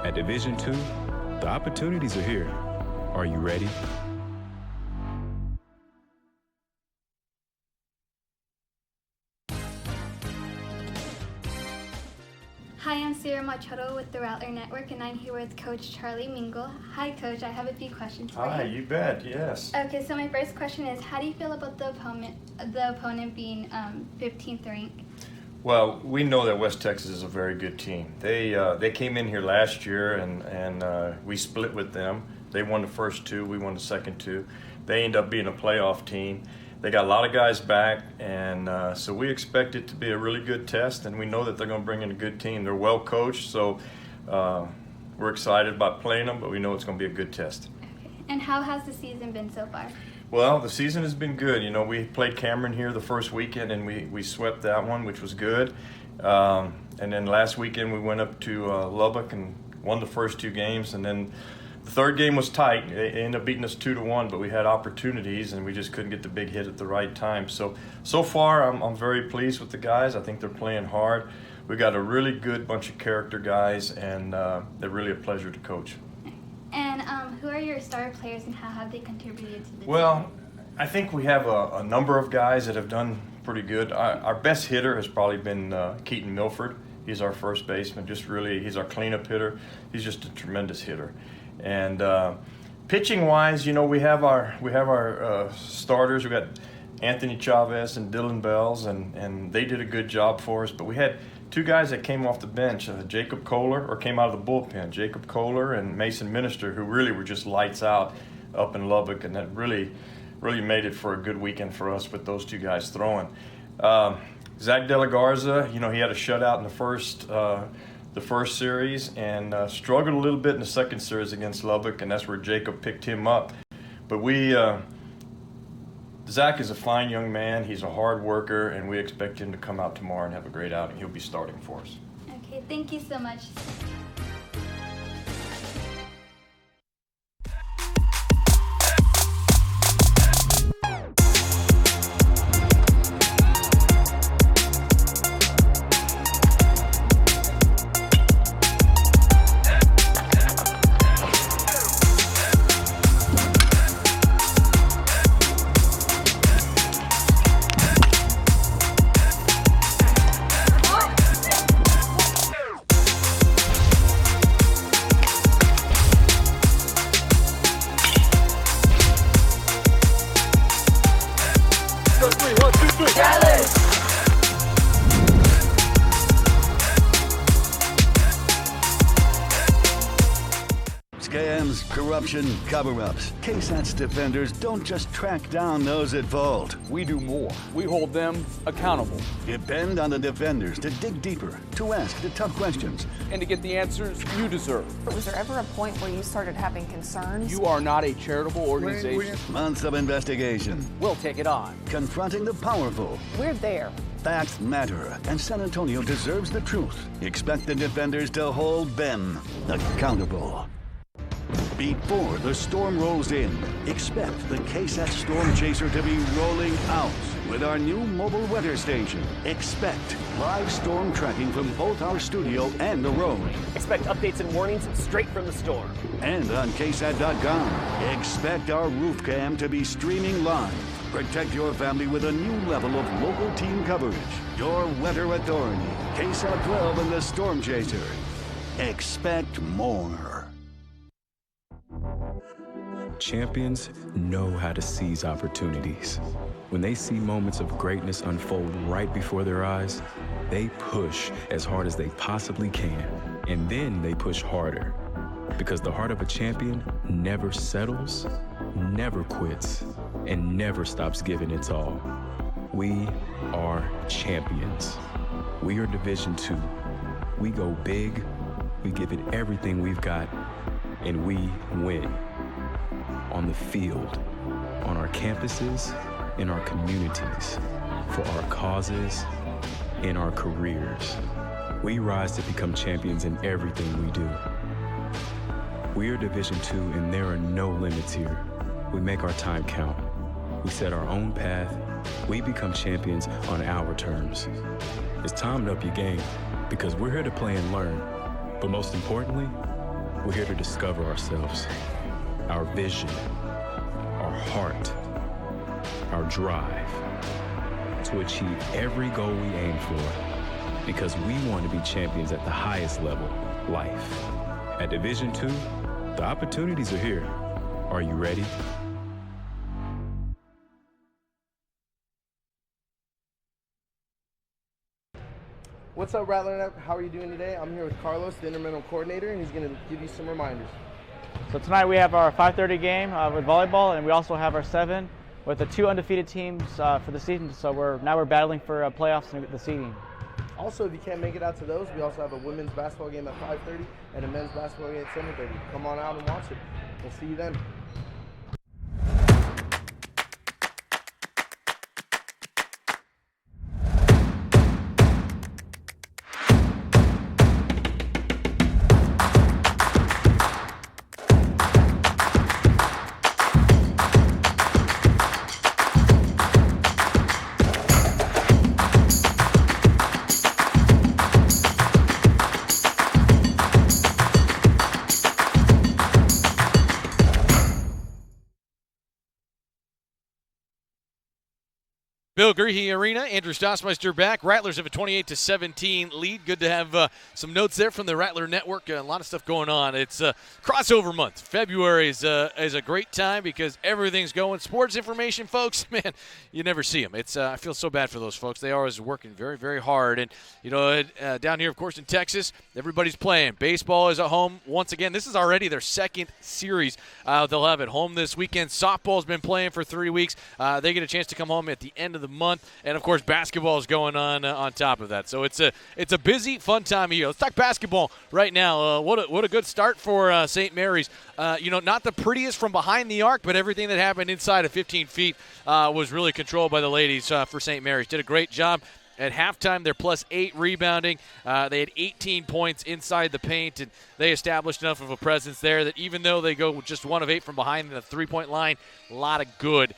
At Division II, the opportunities are here. Are you ready? Hi, I'm Sierra Machado with the Rattler Network, and I'm here with Coach Charlie Mingle. Hi, Coach. I have a few questions for you. Hi, you bet. Yes. Okay, so my first question is, how do you feel about the opponent being 15th ranked? Well, we know that West Texas is a very good team. They came in here last year, and we split with them. They won the first two. We won the second two. They ended up being a playoff team. They got a lot of guys back, and so we expect it to be a really good test, and we know that they're going to bring in a good team. They're well coached, so we're excited about playing them, but we know it's going to be a good test. Okay. And how has the season been so far? Well, the season has been good. You know, we played Cameron here the first weekend, and we swept that one, which was good. And then last weekend we went up to Lubbock and won the first two games, and then the third game was tight. They ended up beating us 2-1, but we had opportunities, and we just couldn't get the big hit at the right time. So far, I'm very pleased with the guys. I think they're playing hard. We got a really good bunch of character guys, and they're really a pleasure to coach. And who are your star players, and how have they contributed to the team? Well, I think we have a number of guys that have done pretty good. Our best hitter has probably been Keaton Milford. He's our first baseman. He's our cleanup hitter. He's just a tremendous hitter. And pitching-wise, you know, we have our starters. We got Anthony Chavez and Dylan Bells, and they did a good job for us. But we had two guys that came off the bench, Jacob Kohler, or came out of the bullpen, Jacob Kohler and Mason Minister, who really were just lights out up in Lubbock, and that really made it for a good weekend for us with those two guys throwing. Zach De La Garza, you know, he had a shutout in the first series, and struggled a little bit in the second series against Lubbock, and that's where Jacob picked him up. But Zach is a fine young man. He's a hard worker, and we expect him to come out tomorrow and have a great outing. He'll be starting for us. Okay, thank you so much. Scams, corruption, cover-ups. KSAT's defenders don't just track down those at fault. We do more. We hold them accountable. Depend on the defenders to dig deeper, to ask the tough questions, and to get the answers you deserve. Was there ever a point where you started having concerns? You are not a charitable organization. Months of investigation. We'll take it on. Confronting the powerful. We're there. Facts matter, and San Antonio deserves the truth. Expect the defenders to hold them accountable. Beat 4, the storm rolls in. Expect the KSAT Storm Chaser to be rolling out with our new mobile weather station. Expect live storm tracking from both our studio and the road. Expect updates and warnings straight from the storm. And on KSAT.com, expect our roof cam to be streaming live. Protect your family with a new level of local team coverage. Your weather authority, KSAT 12 and the Storm Chaser. Expect more. Champions know how to seize opportunities. When they see moments of greatness unfold right before their eyes, they push as hard as they possibly can. And then they push harder. Because the heart of a champion never settles, never quits, and never stops giving its all. We are champions. We are Division II. We go big, we give it everything we've got, and we win. On the field, on our campuses, in our communities, for our causes, in our careers. We rise to become champions in everything we do. We are Division II, and there are no limits here. We make our time count. We set our own path. We become champions on our terms. It's time to up your game, because we're here to play and learn. But most importantly, we're here to discover ourselves, our vision, our heart, our drive to achieve every goal we aim for, because we want to be champions at the highest level, life. At Division II, the opportunities are here. Are you ready? What's up, Rattler? How are you doing today? I'm here with Carlos, the Intermental Coordinator, and he's going to give you some reminders. So tonight we have our 5:30 game with volleyball, and we also have our 7 with the 2 undefeated teams for the season. So we're battling for playoffs and the seeding. Also, if you can't make it out to those, we also have a women's basketball game at 5:30 and a men's basketball game at 7:30. Come on out and watch it. We'll see you then. Bill Greehey Arena, Andrew Stossmeister back. Rattlers have a 28-17 lead. Good to have some notes there from the Rattler Network. A lot of stuff going on. It's crossover month. February is a great time because everything's going. Sports information, folks, man, you never see them. I feel so bad for those folks. They are always working very, very hard. And, down here, of course, in Texas, everybody's playing. Baseball is at home once again. This is already their second series they'll have at home this weekend. Softball's been playing for 3 weeks. They get a chance to come home at the end of the month, and of course basketball is going on top of that. So it's a busy, fun time of year. Let's talk basketball right now. What a good start for St. Mary's. Not the prettiest from behind the arc, but everything that happened inside of 15 feet was really controlled by the ladies for St. Mary's. Did a great job. At halftime, they're +8 rebounding. They had 18 points inside the paint, and they established enough of a presence there that even though they go just 1 of 8 from behind the three-point line, a lot of good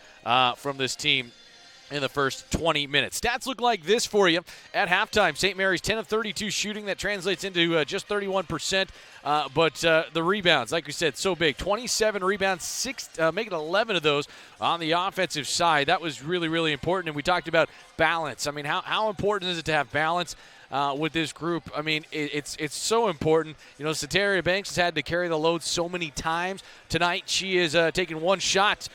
from this team in the first 20 minutes. Stats look like this for you. At halftime, St. Mary's 10 of 32 shooting. That translates into just 31%. But the rebounds, like we said, so big. 27 rebounds, making 11 of those on the offensive side. That was really, really important. And we talked about balance. I mean, how important is it to have balance with this group? I mean, it's so important. Sataria Banks has had to carry the load so many times. Tonight, she is taking one shot.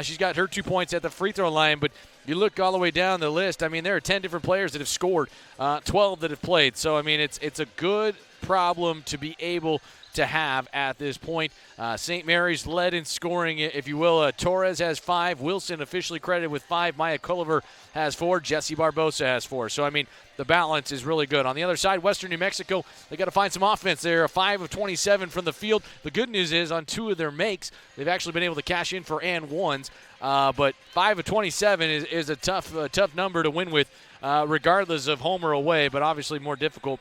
She's got her 2 points at the free throw line, but you look all the way down the list, I mean, there are 10 different players that have scored, 12 that have played. So, I mean, it's a good problem to be able to have at this point. St. Mary's led in scoring, if you will. Torres has 5. Wilson officially credited with 5. Maya Culliver has 4. Jesse Barbosa has 4. So, I mean, the balance is really good. On the other side, Western New Mexico, they got to find some offense. They're 5 of 27 from the field. The good news is on 2 of their makes, they've actually been able to cash in for and ones. But 5 of 27 is a tough number to win with, regardless of home or away, but obviously more difficult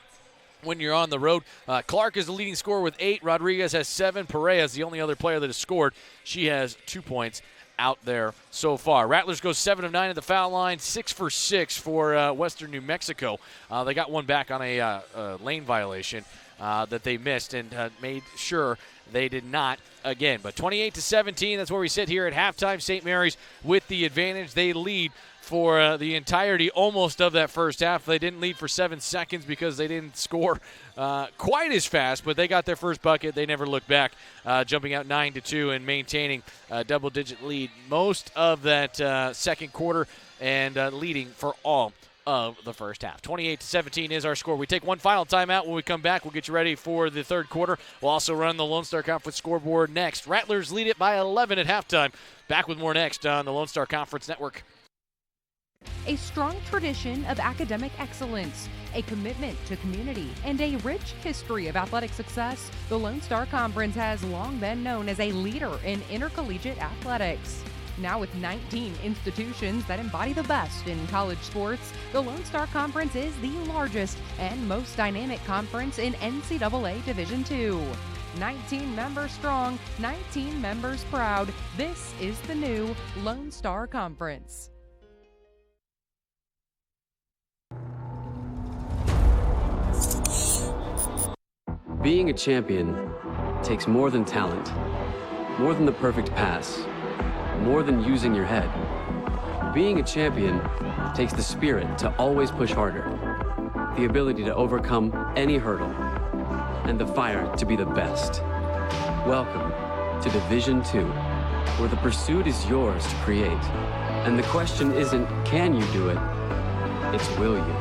when you're on the road. Clark is the leading scorer with 8. Rodriguez has 7. Perea is the only other player that has scored. She has 2 points out there so far. Rattlers go 7 of 9 at the foul line, 6 for 6 for Western New Mexico. They got one back on a lane violation that they missed and made sure they did not again. But 28-17, that's where we sit here at halftime. St. Mary's with the advantage. They lead for the entirety almost of that first half. They didn't lead for 7 seconds because they didn't score quite as fast, but they got their first bucket. They never looked back, jumping out 9-2 and maintaining a double-digit lead most of that second quarter and leading for all of the first half. 28-17 is our score. We take one final timeout. When we come back, we'll get you ready for the third quarter. We'll also run the Lone Star Conference scoreboard next. Rattlers lead it by 11 at halftime. Back with more next on the Lone Star Conference Network. A strong tradition of academic excellence, a commitment to community, and a rich history of athletic success, the Lone Star Conference has long been known as a leader in intercollegiate athletics. Now with 19 institutions that embody the best in college sports, the Lone Star Conference is the largest and most dynamic conference in NCAA Division II. 19 members strong, 19 members proud. This is the new Lone Star Conference. Being a champion takes more than talent, more than the perfect pass, more than using your head. Being a champion takes the spirit to always push harder, the ability to overcome any hurdle, and the fire to be the best. Welcome to Division II, where the pursuit is yours to create. And the question isn't, can you do it? It's, will you?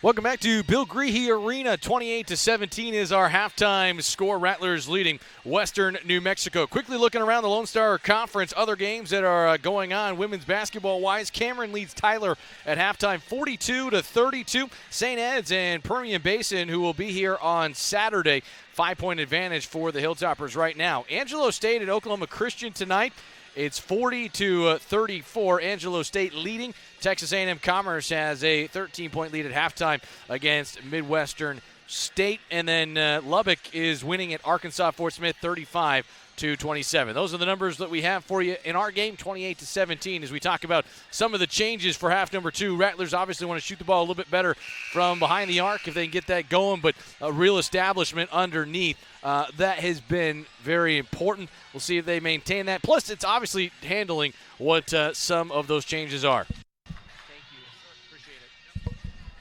Welcome back to Bill Greehey Arena. 28-17 is our halftime score. Rattlers leading Western New Mexico. Quickly looking around the Lone Star Conference, other games that are going on women's basketball-wise. Cameron leads Tyler at halftime 42-32. St. Ed's and Permian Basin, who will be here on Saturday. 5-point advantage for the Hilltoppers right now. Angelo State at Oklahoma Christian tonight. It's 40-34. Angelo State leading. Texas A&M Commerce has a 13-point lead at halftime against Midwestern State. And then Lubbock is winning at Arkansas Fort Smith 35-27. Those are the numbers that we have for you in our game, 28-17, as we talk about some of the changes for half number 2. Rattlers obviously want to shoot the ball a little bit better from behind the arc if they can get that going, but a real establishment underneath. That has been very important. We'll see if they maintain that. Plus, it's obviously handling what some of those changes are.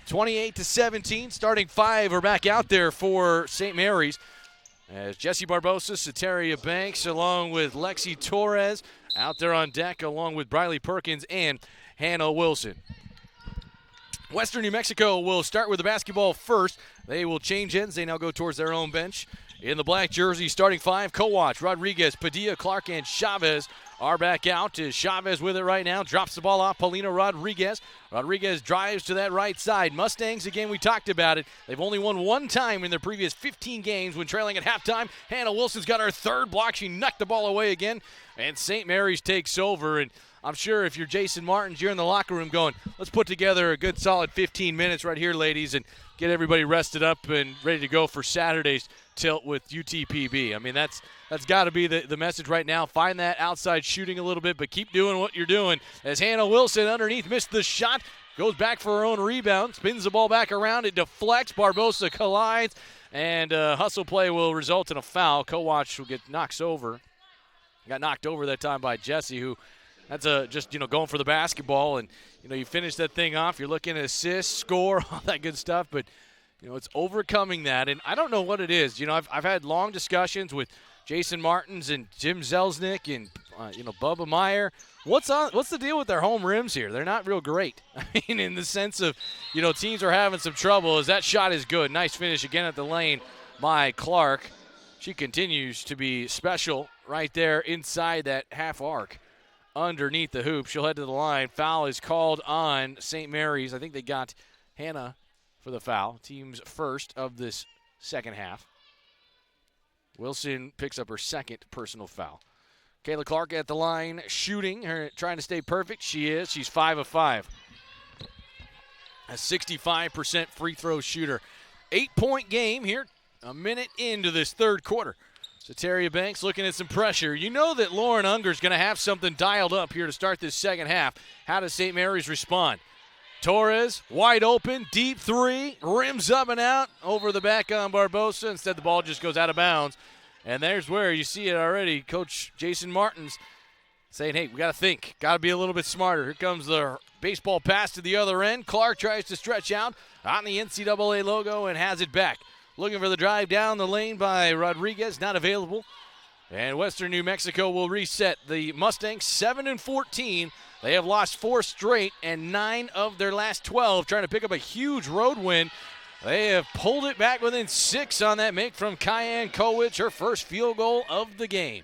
28-17, starting 5 are back out there for St. Mary's. As Jesse Barbosa, Soteria Banks, along with Lexi Torres, out there on deck, along with Briley Perkins and Hannah Wilson. Western New Mexico will start with the basketball first. They will change ends. They now go towards their own bench. In the black jersey, starting 5, Kowach, Rodriguez, Padilla, Clark, and Chavez are back out. Chavez with it right now. Drops the ball off Paulina Rodriguez. Rodriguez drives to that right side. Mustangs, again, we talked about it. They've only won one time in their previous 15 games when trailing at halftime. Hannah Wilson's got her third block. She knocked the ball away again. And St. Mary's takes over. And I'm sure if you're Jason Martins, you're in the locker room going, let's put together a good solid 15 minutes right here, ladies, and get everybody rested up and ready to go for Saturday's tilt with UTPB. I mean, that's got to be the message right now. Find that outside shooting a little bit, but keep doing what you're doing. As Hannah Wilson underneath missed the shot, goes back for her own rebound, spins the ball back around, it deflects, Barbosa collides, and hustle play will result in a foul. Kowach will get knocked over. Got knocked over that time by Jesse, who that's just going for the basketball, and you finish that thing off. You're looking at assist, score, all that good stuff, but it's overcoming that, and I don't know what it is. I've had long discussions with Jason Martins and Jim Zelznick and Bubba Meyer. What's the deal with their home rims here? They're not real great. I mean, in the sense of teams are having some trouble. As that shot is good, nice finish again at the lane by Clark. She continues to be special right there inside that half arc underneath the hoop. She'll head to the line. Foul is called on St. Mary's. I think they got Hannah for the foul. Team's first of this second half. Wilson picks up her second personal foul. Kayla Clark at the line, shooting, trying to stay perfect. She is. She's 5 of 5. a 65% free throw shooter. 8-point game here, a minute into this third quarter. Soteria Banks looking at some pressure. You know that Lauren Unger's going to have something dialed up here to start this second half. How does St. Mary's respond? Torres, wide open, deep three, rims up and out, over the back on Barbosa. Instead, the ball just goes out of bounds. And there's where you see it already. Coach Jason Martins saying, hey, we got to think. Got to be a little bit smarter. Here comes the baseball pass to the other end. Clark tries to stretch out on the NCAA logo and has it back. Looking for the drive down the lane by Rodriguez, not available. And Western New Mexico will reset. The Mustangs 7-14. They have lost 4 straight and 9 of their last 12, trying to pick up a huge road win. They have pulled it back within 6 on that make from Kyan Kowich, her first field goal of the game.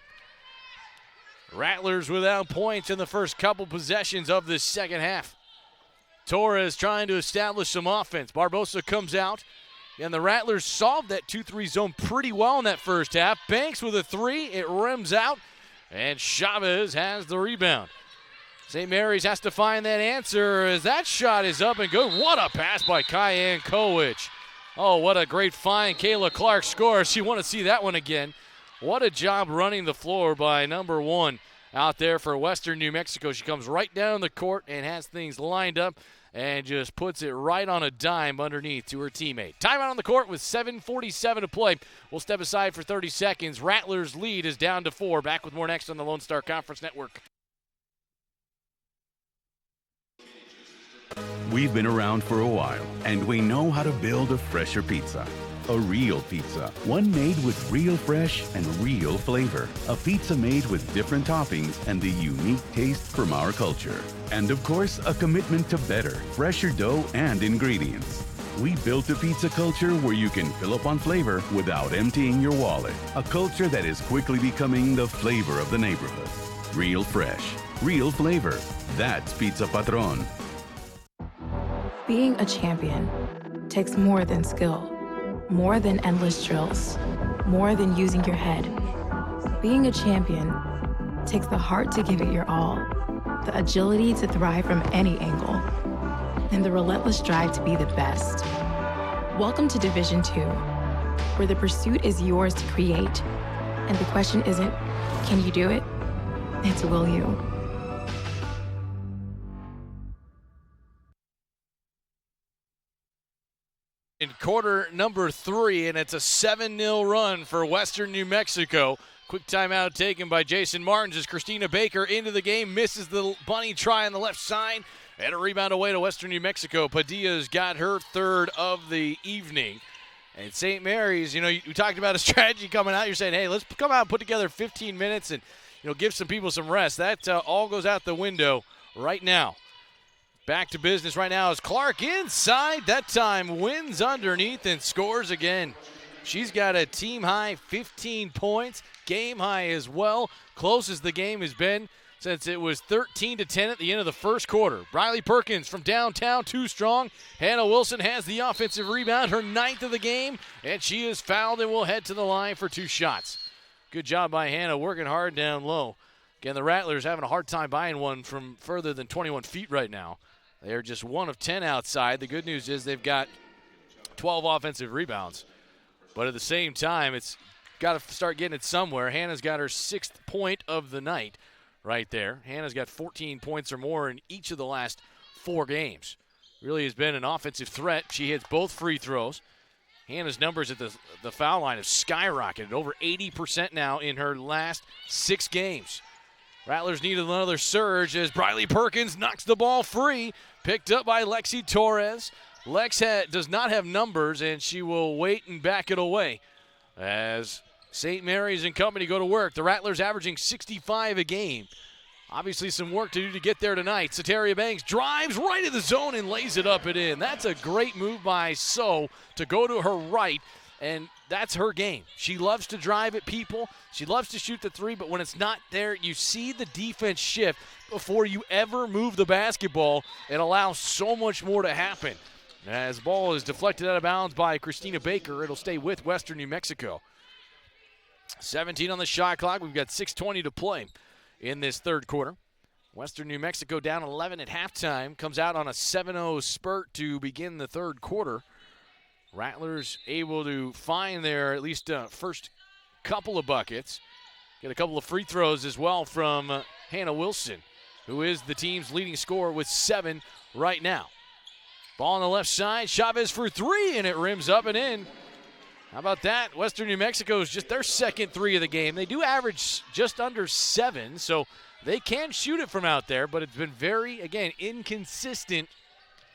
Rattlers without points in the first couple possessions of this second half. Torres trying to establish some offense. Barbosa comes out, and the Rattlers solved that 2-3 zone pretty well in that first half. Banks with a 3, it rims out, and Chavez has the rebound. St. Mary's has to find that answer as that shot is up and good. What a pass by Kyan Kowich. Oh, what a great find. Kayla Clark scores. You want to see that one again. What a job running the floor by number 1 out there for Western New Mexico. She comes right down the court and has things lined up and just puts it right on a dime underneath to her teammate. Timeout on the court with 7:47 to play. We'll step aside for 30 seconds. Rattlers' lead is down to 4. Back with more next on the Lone Star Conference Network. We've been around for a while, and we know how to build a fresher pizza. A real pizza, one made with real fresh and real flavor. A pizza made with different toppings and the unique taste from our culture. And of course, a commitment to better, fresher dough and ingredients. We built a pizza culture where you can fill up on flavor without emptying your wallet. A culture that is quickly becoming the flavor of the neighborhood. Real fresh, real flavor. That's Pizza Patron. Being a champion takes more than skill, more than endless drills, more than using your head. Being a champion takes the heart to give it your all, the agility to thrive from any angle, and the relentless drive to be the best. Welcome to Division II, where the pursuit is yours to create, and the question isn't, can you do it? It's will you? In quarter number 3, and it's a 7-0 run for Western New Mexico. Quick timeout taken by Jason Martins as Christina Baker into the game, misses the bunny try on the left side, and a rebound away to Western New Mexico. Padilla's got her 3rd of the evening. And St. Mary's, you talked about a strategy coming out. You're saying, hey, let's come out and put together 15 minutes and, give some people some rest. That all goes out the window right now. Back to business right now as Clark inside. That time wins underneath and scores again. She's got a team-high 15 points, game-high as well. Close as the game has been since it was 13-10 at the end of the first quarter. Briley Perkins from downtown, too strong. Hannah Wilson has the offensive rebound, her 9th of the game, and she is fouled and will head to the line for 2 shots. Good job by Hannah, working hard down low. Again, the Rattlers having a hard time buying one from further than 21 feet right now. They're just 1 of 10 outside. The good news is they've got 12 offensive rebounds. But at the same time, it's got to start getting it somewhere. Hannah's got her 6th point of the night right there. Hannah's got 14 points or more in each of the last 4 games. Really has been an offensive threat. She hits both free throws. Hannah's numbers at the foul line have skyrocketed, over 80% now in her last 6 games. Rattlers need another surge as Briley Perkins knocks the ball free. Picked up by Lexi Torres. Lex does not have numbers, and she will wait and back it away as St. Mary's and company go to work. The Rattlers averaging 65 a game. Obviously some work to do to get there tonight. Soteria Banks drives right in the zone and lays it up and in. That's a great move by So to go to her right, and that's her game. She loves to drive at people. She loves to shoot the 3, but when it's not there, you see the defense shift before you ever move the basketball and allow so much more to happen. As the ball is deflected out of bounds by Christina Baker, it'll stay with Western New Mexico. 17 on the shot clock. We've got 6:20 to play in this third quarter. Western New Mexico down 11 at halftime. Comes out on a 7-0 spurt to begin the third quarter. Rattlers able to find their at least first couple of buckets. Get a couple of free throws as well from Hannah Wilson, who is the team's leading scorer with 7 right now. Ball on the left side. Chavez for 3, and it rims up and in. How about that? Western New Mexico is just their second 3 of the game. They do average just under 7, so they can shoot it from out there, but it's been very, again, inconsistent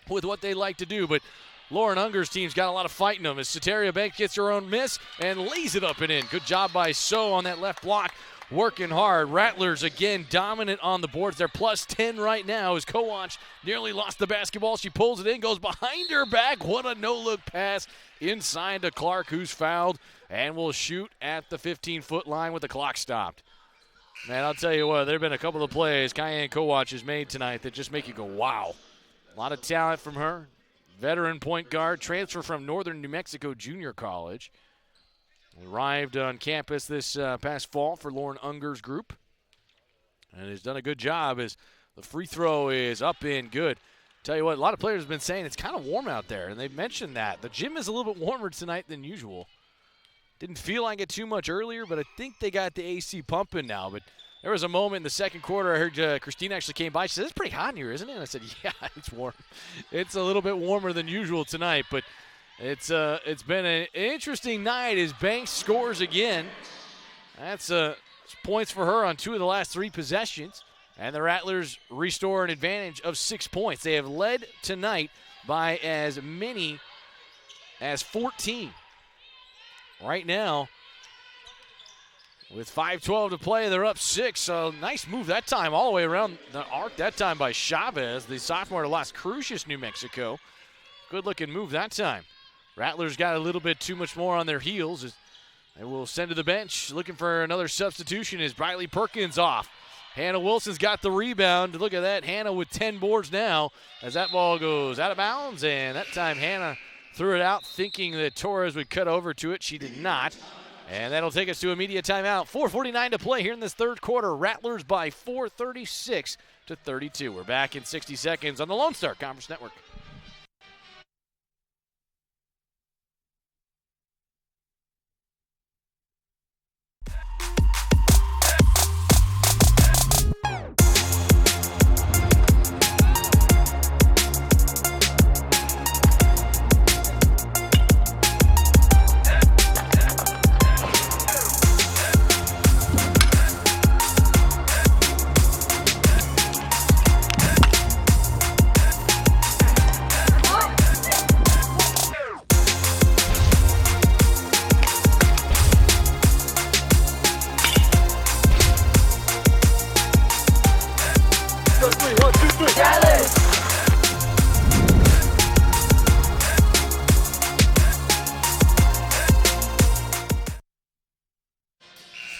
with what they like to do. But Lauren Unger's team's got a lot of fight in them as Soteria Banks gets her own miss and lays it up and in. Good job by So on that left block, working hard. Rattlers, again, dominant on the boards. They're plus 10 right now as Kowach nearly lost the basketball. She pulls it in, goes behind her back. What a no-look pass inside to Clark, who's fouled, and will shoot at the 15-foot line with the clock stopped. Man, I'll tell you what, there have been a couple of plays Cayenne Kowach has made tonight that just make you go, wow. A lot of talent from her. Veteran point guard, transfer from Northern New Mexico Junior College. Arrived on campus this past fall for Lauren Unger's group. And has done a good job as the free throw is up and good. Tell you what, a lot of players have been saying it's kind of warm out there, and they've mentioned that. The gym is a little bit warmer tonight than usual. Didn't feel like it too much earlier, but I think they got the AC pumping now. But there was a moment in the second quarter I heard Christine actually came by. She said, it's pretty hot in here, isn't it? And I said, yeah, it's warm. It's a little bit warmer than usual tonight, but it's been an interesting night as Banks scores again. That's points for her on 2 of the last 3 possessions. And the Rattlers restore an advantage of 6 points. They have led tonight by as many as 14. Right now, with 5:12 to play, they're up 6. So nice move that time all the way around the arc that time by Chavez, the sophomore to Las Cruces, New Mexico. Good-looking move that time. Rattlers got a little bit too much more on their heels. As they will send to the bench. Looking for another substitution is Briley Perkins off. Hannah Wilson's got the rebound. Look at that. Hannah with 10 boards now as that ball goes out of bounds. And that time Hannah threw it out thinking that Torres would cut over to it. She did not. And that'll take us to immediate timeout. 4:49 to play here in this third quarter. Rattlers by 4, 36-32. We're back in 60 seconds on the Lone Star Conference Network. Rattlers!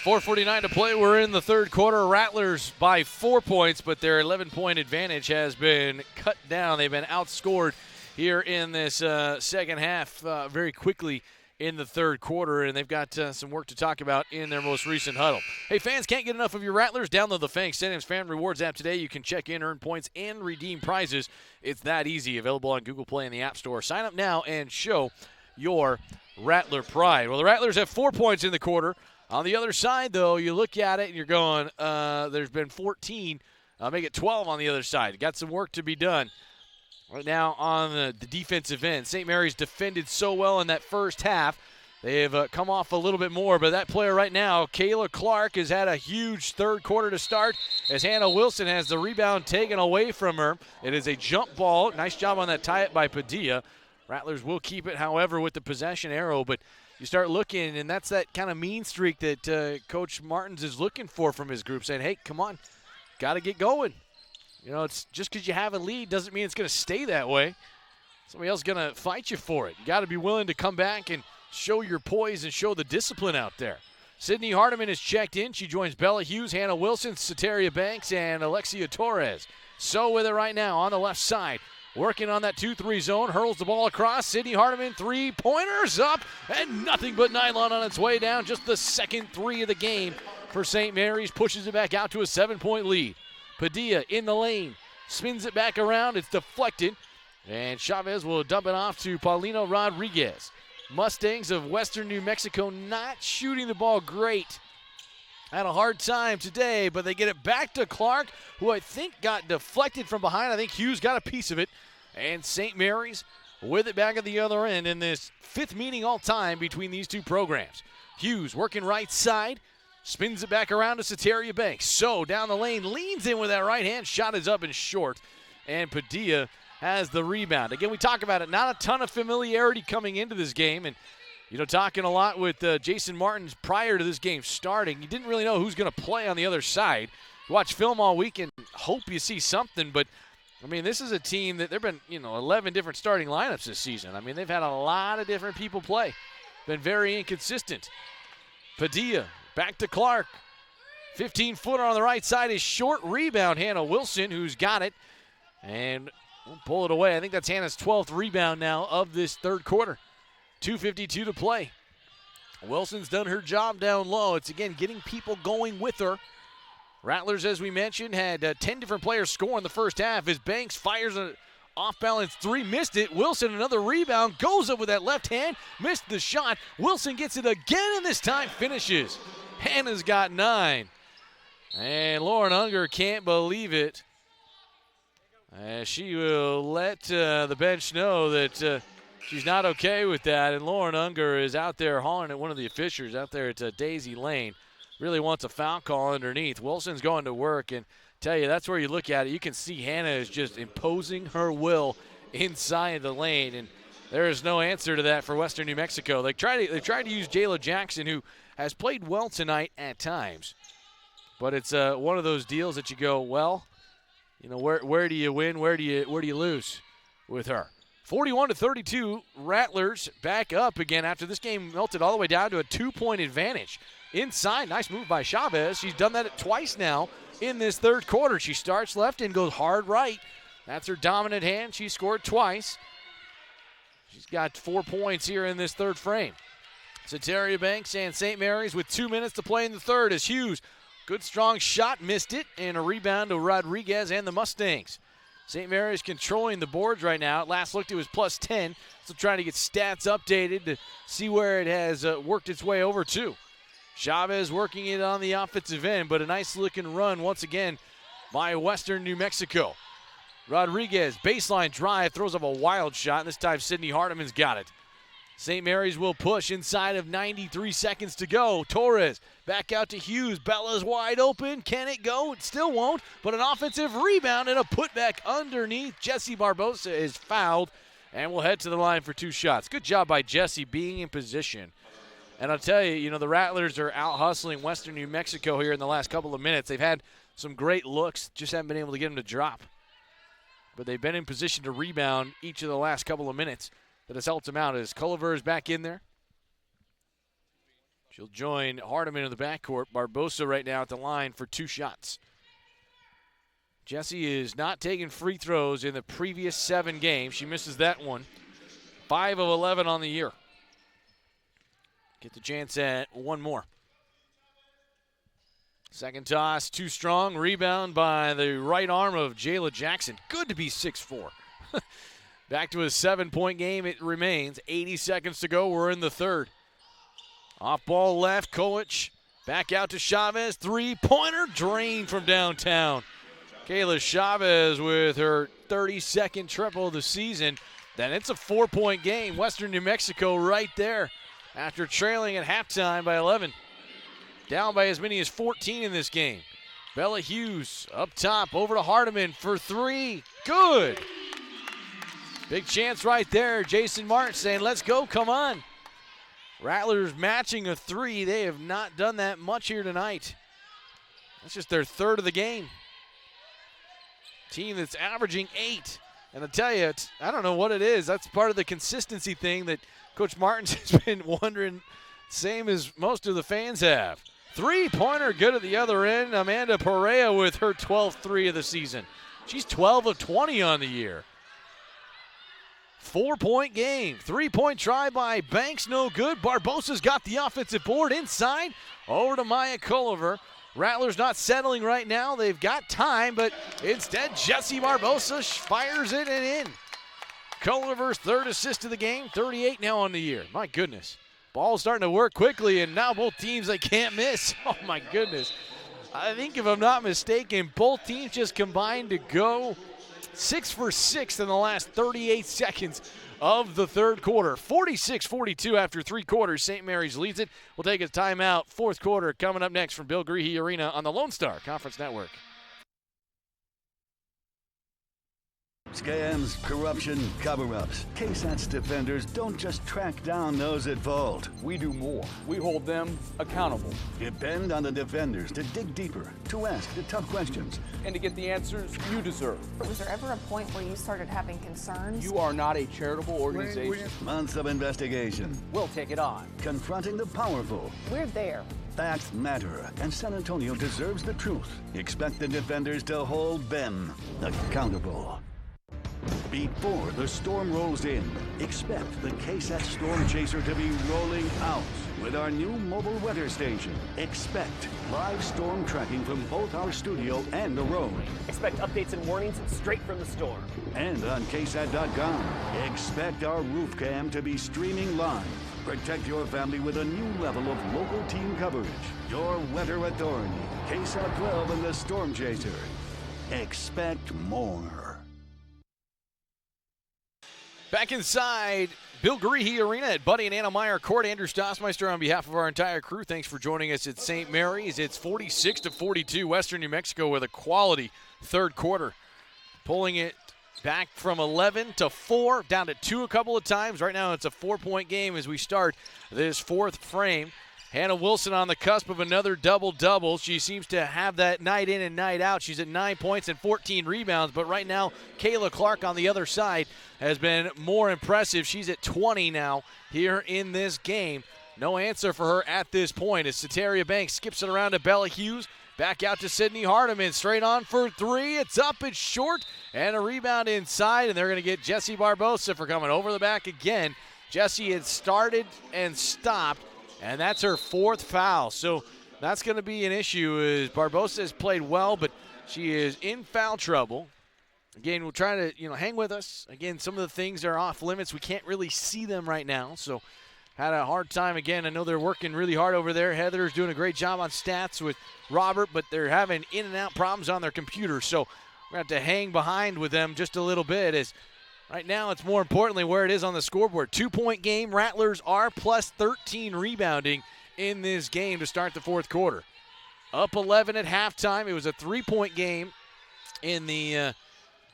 4:49 to play. We're in the third quarter. Rattlers by 4 points, but their 11-point advantage has been cut down. They've been outscored here in this second half very quickly in the third quarter, and they've got some work to talk about in their most recent huddle. Hey, fans, can't get enough of your Rattlers? Download the Fangs Stadium's Fan Rewards app today. You can check in, earn points, and redeem prizes. It's that easy. Available on Google Play and the App Store. Sign up now and show your Rattler pride. Well, the Rattlers have 4 points in the quarter. On the other side, though, you look at it and you're going, there's been 14. Make it 12 on the other side. Got some work to be done. Right now on the defensive end, St. Mary's defended so well in that first half. They have come off a little bit more, but that player right now, Kayla Clark, has had a huge third quarter to start as Hannah Wilson has the rebound taken away from her. It is a jump ball. Nice job on that tie-up by Padilla. Rattlers will keep it, however, with the possession arrow, but you start looking, and that's that kind of mean streak that Coach Martins is looking for from his group, saying, hey, come on, got to get going. You know, it's just because you have a lead doesn't mean it's going to stay that way. Somebody else is going to fight you for it. You got to be willing to come back and show your poise and show the discipline out there. Sydney Hardiman is checked in. She joins Bella Hughes, Hannah Wilson, Soteria Banks, and Alexia Torres. So with it right now on the left side. Working on that 2-3 zone, hurls the ball across. Sydney Hardiman, three-pointers up, and nothing but nylon on its way down. Just the second three of the game for St. Mary's. Pushes it back out to a 7-point lead. Padilla in the lane. Spins it back around. It's deflected. And Chavez will dump it off to Paulino Rodriguez. Mustangs of Western New Mexico not shooting the ball great. Had a hard time today, but they get it back to Clark, who I think got deflected from behind. I think Hughes got a piece of it. And St. Mary's with it back at the other end in this 5th meeting all time between these two programs. Hughes working right side. Spins it back around to Soteria Banks. So down the lane, leans in with that right hand. Shot is up and short. And Padilla has the rebound. Again, we talk about it. Not a ton of familiarity coming into this game. And, talking a lot with Jason Martins prior to this game starting. You didn't really know who's going to play on the other side. You watch film all week and hope you see something. But, this is a team that there have been, 11 different starting lineups this season. They've had a lot of different people play. Been very inconsistent. Padilla. Back to Clark. 15-footer on the right side is short. Rebound, Hannah Wilson, who's got it. And we'll pull it away. I think that's Hannah's 12th rebound now of this third quarter. 2:52 to play. Wilson's done her job down low. It's, again, getting people going with her. Rattlers, as we mentioned, had 10 different players score in the first half as Banks fires an off-balance three, missed it. Wilson, another rebound, goes up with that left hand, missed the shot. Wilson gets it again, and this time finishes. Hannah's got 9. And Lauren Unger can't believe it. She will let the bench know that she's not okay with that. And Lauren Unger is out there hollering at one of the officials out there at Daisy Lane. Really wants a foul call underneath. Wilson's going to work, and tell you, that's where you look at it. You can see Hannah is just imposing her will inside the lane, and there is no answer to that for Western New Mexico. They tried to use Jayla Jackson, who has played well tonight at times. But it's one of those deals that you go, well, where do you win? Where do you lose with her? 41-32, Rattlers back up again after this game melted all the way down to a 2-point advantage. Inside, nice move by Chavez. She's done that twice now in this third quarter. She starts left and goes hard right. That's her dominant hand. She scored twice. She's got 4 points here in this third frame. Soteria Banks and St. Mary's with 2 minutes to play in the third as Hughes, good strong shot, missed it, and a rebound to Rodriguez and the Mustangs. St. Mary's controlling the boards right now. At last looked, it was plus 10. So trying to get stats updated to see where it has worked its way over to. Chavez working it on the offensive end, but a nice-looking run once again by Western New Mexico. Rodriguez, baseline drive, throws up a wild shot, and this time Sydney Hardiman's got it. St. Mary's will push inside of 93 seconds to go. Torres back out to Hughes. Bella's wide open. Can it go? It still won't, but an offensive rebound and a putback underneath. Jessie Barbosa is fouled, and we'll head to the line for 2 shots. Good job by Jessie being in position. And I'll tell you, the Rattlers are out hustling Western New Mexico here in the last couple of minutes. They've had some great looks, just haven't been able to get them to drop. But they've been in position to rebound each of the last couple of minutes. That has helped them out as Culliver is back in there. She'll join Hardiman in the backcourt. Barbosa right now at the line for 2 shots. Jessie is not taking free throws in the previous 7 games. She misses that one. 5 of 11 on the year. Get the chance at one more. Second toss, too strong. Rebound by the right arm of Jayla Jackson. Good to be 6'4". Back to a 7-point game it remains. 80 seconds to go. We're in the third. Off ball left. Kolich back out to Chavez. 3-pointer drained from downtown. Kayla Chavez with her 32nd triple of the season. Then it's a 4-point game. Western New Mexico right there after trailing at halftime by 11. Down by as many as 14 in this game. Bella Hughes up top over to Hardiman for 3. Good. Big chance right there. Jason Martin saying, let's go, come on. Rattlers matching a 3. They have not done that much here tonight. That's just their third of the game. Team that's averaging 8. And I tell you, I don't know what it is. That's part of the consistency thing that Coach Martins has been wondering, same as most of the fans have. 3-pointer good at the other end. Amanda Perea with her 12th 3 of the season. She's 12 of 20 on the year. 4-point game. 3-point try by Banks, no good. Barbosa's got the offensive board inside. Over to Maya Culliver. Rattlers not settling right now. They've got time, but instead Jessie Barbosa fires it and in. Culliver's third assist of the game, 38 now on the year. My goodness. Ball's starting to work quickly, and now both teams, they can't miss. Oh, my goodness. I think if I'm not mistaken, both teams just combined to go 6 for 6 in the last 38 seconds of the third quarter. 46-42 after 3 quarters. St. Mary's leads it. We'll take a timeout. Fourth quarter coming up next from Bill Greehey Arena on the Lone Star Conference Network. Scams, corruption, cover-ups. KSAT's defenders don't just track down those at fault. We do more. We hold them accountable. Depend on the defenders to dig deeper, to ask the tough questions, and to get the answers you deserve. Was there ever a point where you started having concerns? You are not a charitable organization. Months of investigation. We'll take it on. Confronting the powerful. We're there. Facts matter, and San Antonio deserves the truth. Expect the defenders to hold them accountable. Before the storm rolls in, expect the KSAT Storm Chaser to be rolling out. With our new mobile weather station, expect live storm tracking from both our studio and the road. Expect updates and warnings straight from the storm. And on KSAT.com, expect our roof cam to be streaming live. Protect your family with a new level of local team coverage. Your weather authority, KSAT 12 and the Storm Chaser. Expect more. Back inside Bill Greehey Arena at Buddy and Anna Meyer Court. Andrew Stossmeister on behalf of our entire crew. Thanks for joining us at St. Mary's. It's 46-42, Western New Mexico with a quality third quarter. Pulling it back from 11 to 4, down to 2 a couple of times. Right now it's a 4-point game as we start this fourth frame. Hannah Wilson on the cusp of another double-double. She seems to have that night in and night out. She's at 9 points and 14 rebounds, but right now Kayla Clark on the other side has been more impressive. She's at 20 now here in this game. No answer for her at this point as Soteria Banks skips it around to Bella Hughes. Back out to Sydney Hardiman, straight on for 3. It's up, it's short, and a rebound inside, and they're going to get Jessie Barbosa for coming over the back again. Jessie had started and stopped, and that's her 4th foul. So that's going to be an issue. Is Barbosa has played well, but she is in foul trouble. Again, we'll try to hang with us. Again, some of the things are off limits. We can't really see them right now. So had a hard time. Again, I know they're working really hard over there. Heather's doing a great job on stats with Robert, but they're having in and out problems on their computer. So we're going to have to hang behind with them just a little bit as right now, it's more importantly where it is on the scoreboard. 2-point game. Rattlers are plus 13 rebounding in this game to start the fourth quarter. Up 11 at halftime. It was a 3-point game in the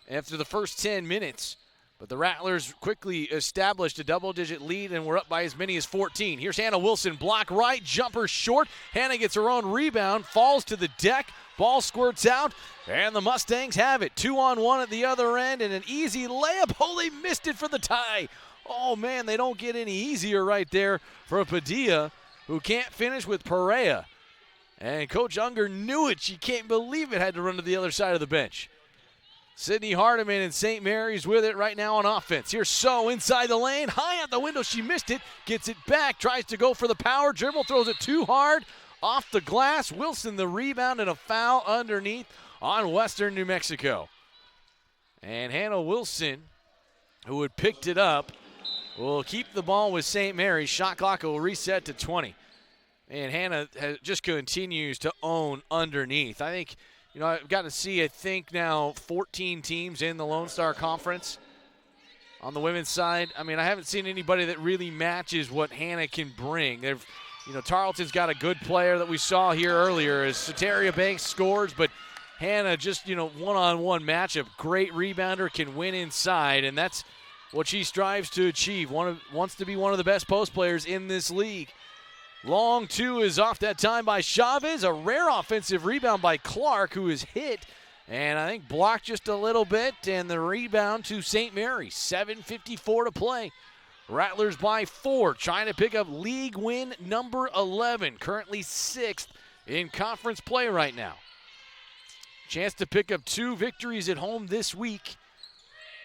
after the first 10 minutes. But the Rattlers quickly established a double-digit lead and were up by as many as 14. Here's Hannah Wilson. Block right, jumper short. Hannah gets her own rebound, falls to the deck. Ball squirts out, and the Mustangs have it. 2-on-1 at the other end, and an easy layup. Oh, they missed it for the tie. Oh, man, they don't get any easier right there for Padilla, who can't finish with Perea. And Coach Unger knew it. She can't believe it. Had to run to the other side of the bench. Sydney Hardiman and St. Mary's with it right now on offense. Here's So inside the lane. High at the window. She missed it. Gets it back. Tries to go for the power dribble. Throws it too hard. Off the glass. Wilson the rebound and a foul underneath on Western New Mexico. And Hannah Wilson, who had picked it up, will keep the ball with St. Mary's. Shot clock will reset to 20. And Hannah just continues to own underneath. I think, I've got to see, now 14 teams in the Lone Star Conference. On the women's side, I haven't seen anybody that really matches what Hannah can bring. Tarleton's got a good player that we saw here earlier as Soteria Banks scores, but Hannah just, one-on-one matchup. Great rebounder, can win inside, and that's what she strives to achieve. Wants to be one of the best post players in this league. Long 2 is off that time by Chavez. A rare offensive rebound by Clark, who is hit, and I think blocked just a little bit, and the rebound to St. Mary's. 7:54 to play. Rattlers by 4, trying to pick up league win number 11, currently 6th in conference play right now. Chance to pick up 2 victories at home this week.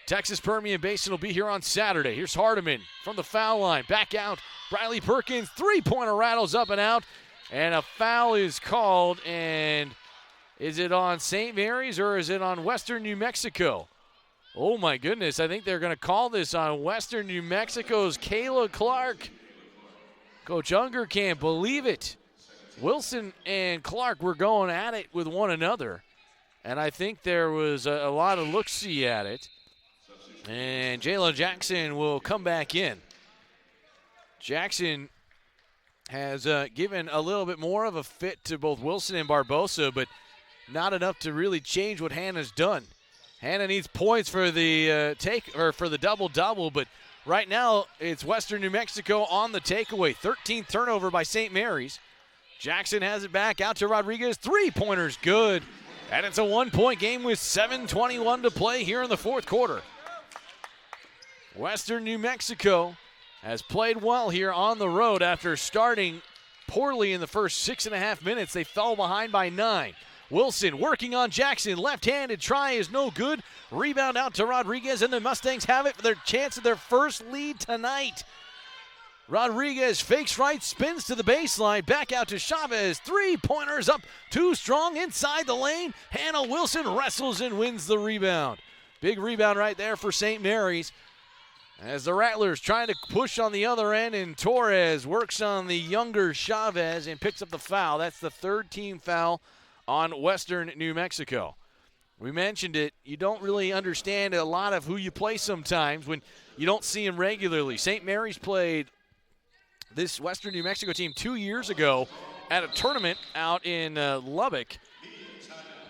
Texas Permian Basin will be here on Saturday. Here's Hardiman from the foul line. Back out. Riley Perkins, 3-pointer rattles up and out. And a foul is called, and is it on St. Mary's or is it on Western New Mexico? Oh, my goodness. I think they're going to call this on Western New Mexico's Kayla Clark. Coach Unger can't believe it. Wilson and Clark were going at it with one another, and I think there was a lot of look-see at it. And Jayla Jackson will come back in. Jackson has given a little bit more of a fit to both Wilson and Barbosa, but not enough to really change what Hannah's done. Hannah needs points for the for the double-double, but right now it's Western New Mexico on the takeaway. 13th turnover by St. Mary's. Jackson has it back out to Rodriguez. Three-pointers good. And it's a one-point game with 7:21 to play here in the fourth quarter. Western New Mexico has played well here on the road after starting poorly in the first 6.5 minutes. They fell behind by 9. Wilson working on Jackson. Left-handed try is no good. Rebound out to Rodriguez, and the Mustangs have it for their chance of their first lead tonight. Rodriguez fakes right, spins to the baseline, back out to Chavez. Three-pointers up, too strong inside the lane. Hannah Wilson wrestles and wins the rebound. Big rebound right there for St. Mary's. As the Rattlers trying to push on the other end, and Torres works on the younger Chavez and picks up the foul. That's the third team foul on Western New Mexico. We mentioned it. You don't really understand a lot of who you play sometimes when you don't see them regularly. St. Mary's played this Western New Mexico team 2 years ago at a tournament out in Lubbock.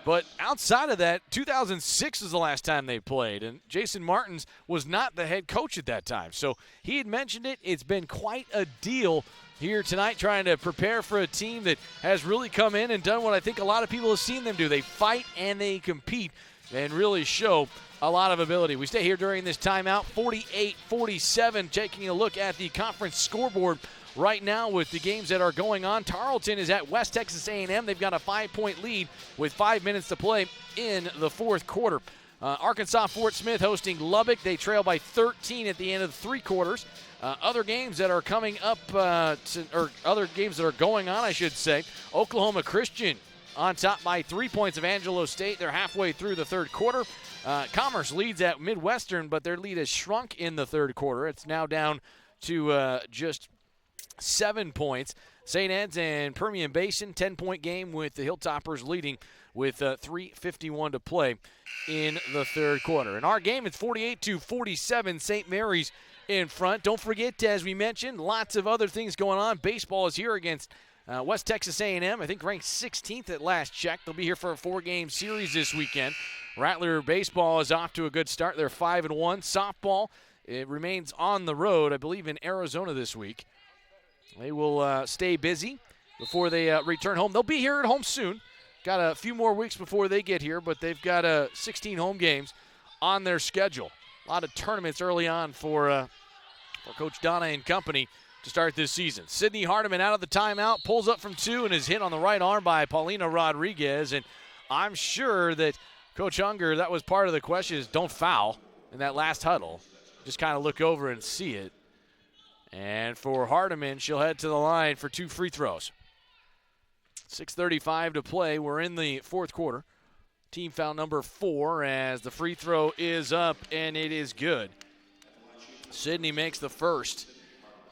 But outside of that, 2006 is the last time they played, and Jason Martins was not the head coach at that time. So he had mentioned it. It's been quite a deal here tonight trying to prepare for a team that has really come in and done what I think a lot of people have seen them do. They fight and they compete and really show a lot of ability. We stay here during this timeout, 48-47, taking a look at the conference scoreboard right now with the games that are going on. Tarleton is at West Texas A&M. They've got a 5-point lead with 5 minutes to play in the fourth quarter. Arkansas Fort Smith hosting Lubbock. They trail by 13 at the end of the three quarters. Other games that are coming up, or other games that are going on, I should say. Oklahoma Christian on top by 3 points of Angelo State. They're halfway through the third quarter. Commerce leads at Midwestern, but their lead has shrunk in the third quarter. It's now down to just 7 points. St. Ed's and Permian Basin, 10-point game with the Hilltoppers leading with 3:51 to play in the third quarter. In our game, it's 48-47, St. Mary's in front. Don't forget, as we mentioned, lots of other things going on. Baseball is here against West Texas A&M, I think ranked 16th at last check. They'll be here for a 4-game series this weekend. Rattler baseball is off to a good start. They're 5-1. Softball, it remains on the road, I believe, in Arizona this week. They will stay busy before they return home. They'll be here at home soon. Got a few more weeks before they get here, but they've got 16 home games on their schedule. A lot of tournaments early on for Coach Donna and company to start this season. Sydney Hardiman out of the timeout, pulls up from 2 and is hit on the right arm by Paulina Rodriguez. And I'm sure that Coach Unger, that was part of the question, is don't foul in that last huddle. Just kind of look over and see it. And for Hardiman, she'll head to the line for 2 free throws. 6:35 to play. We're in the fourth quarter. Team foul number 4 as the free throw is up, and it is good. Sydney makes the first.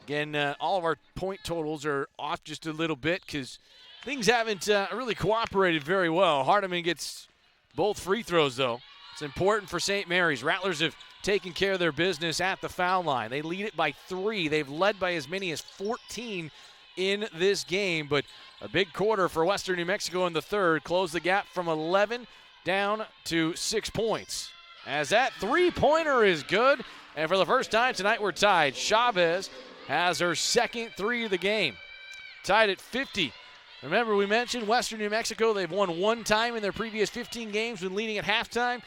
Again, all of our point totals are off just a little bit because things haven't really cooperated very well. Hardiman gets both free throws, though. It's important for St. Mary's. Rattlers have taken care of their business at the foul line. They lead it by 3. They've led by as many as 14 in this game, but a big quarter for Western New Mexico in the third. Close the gap from 11 down to 6 points. As that three-pointer is good, and for the first time tonight we're tied. Chavez has her second 3 of the game. Tied at 50. Remember, we mentioned Western New Mexico, they've won 1 time in their previous 15 games when leading at halftime.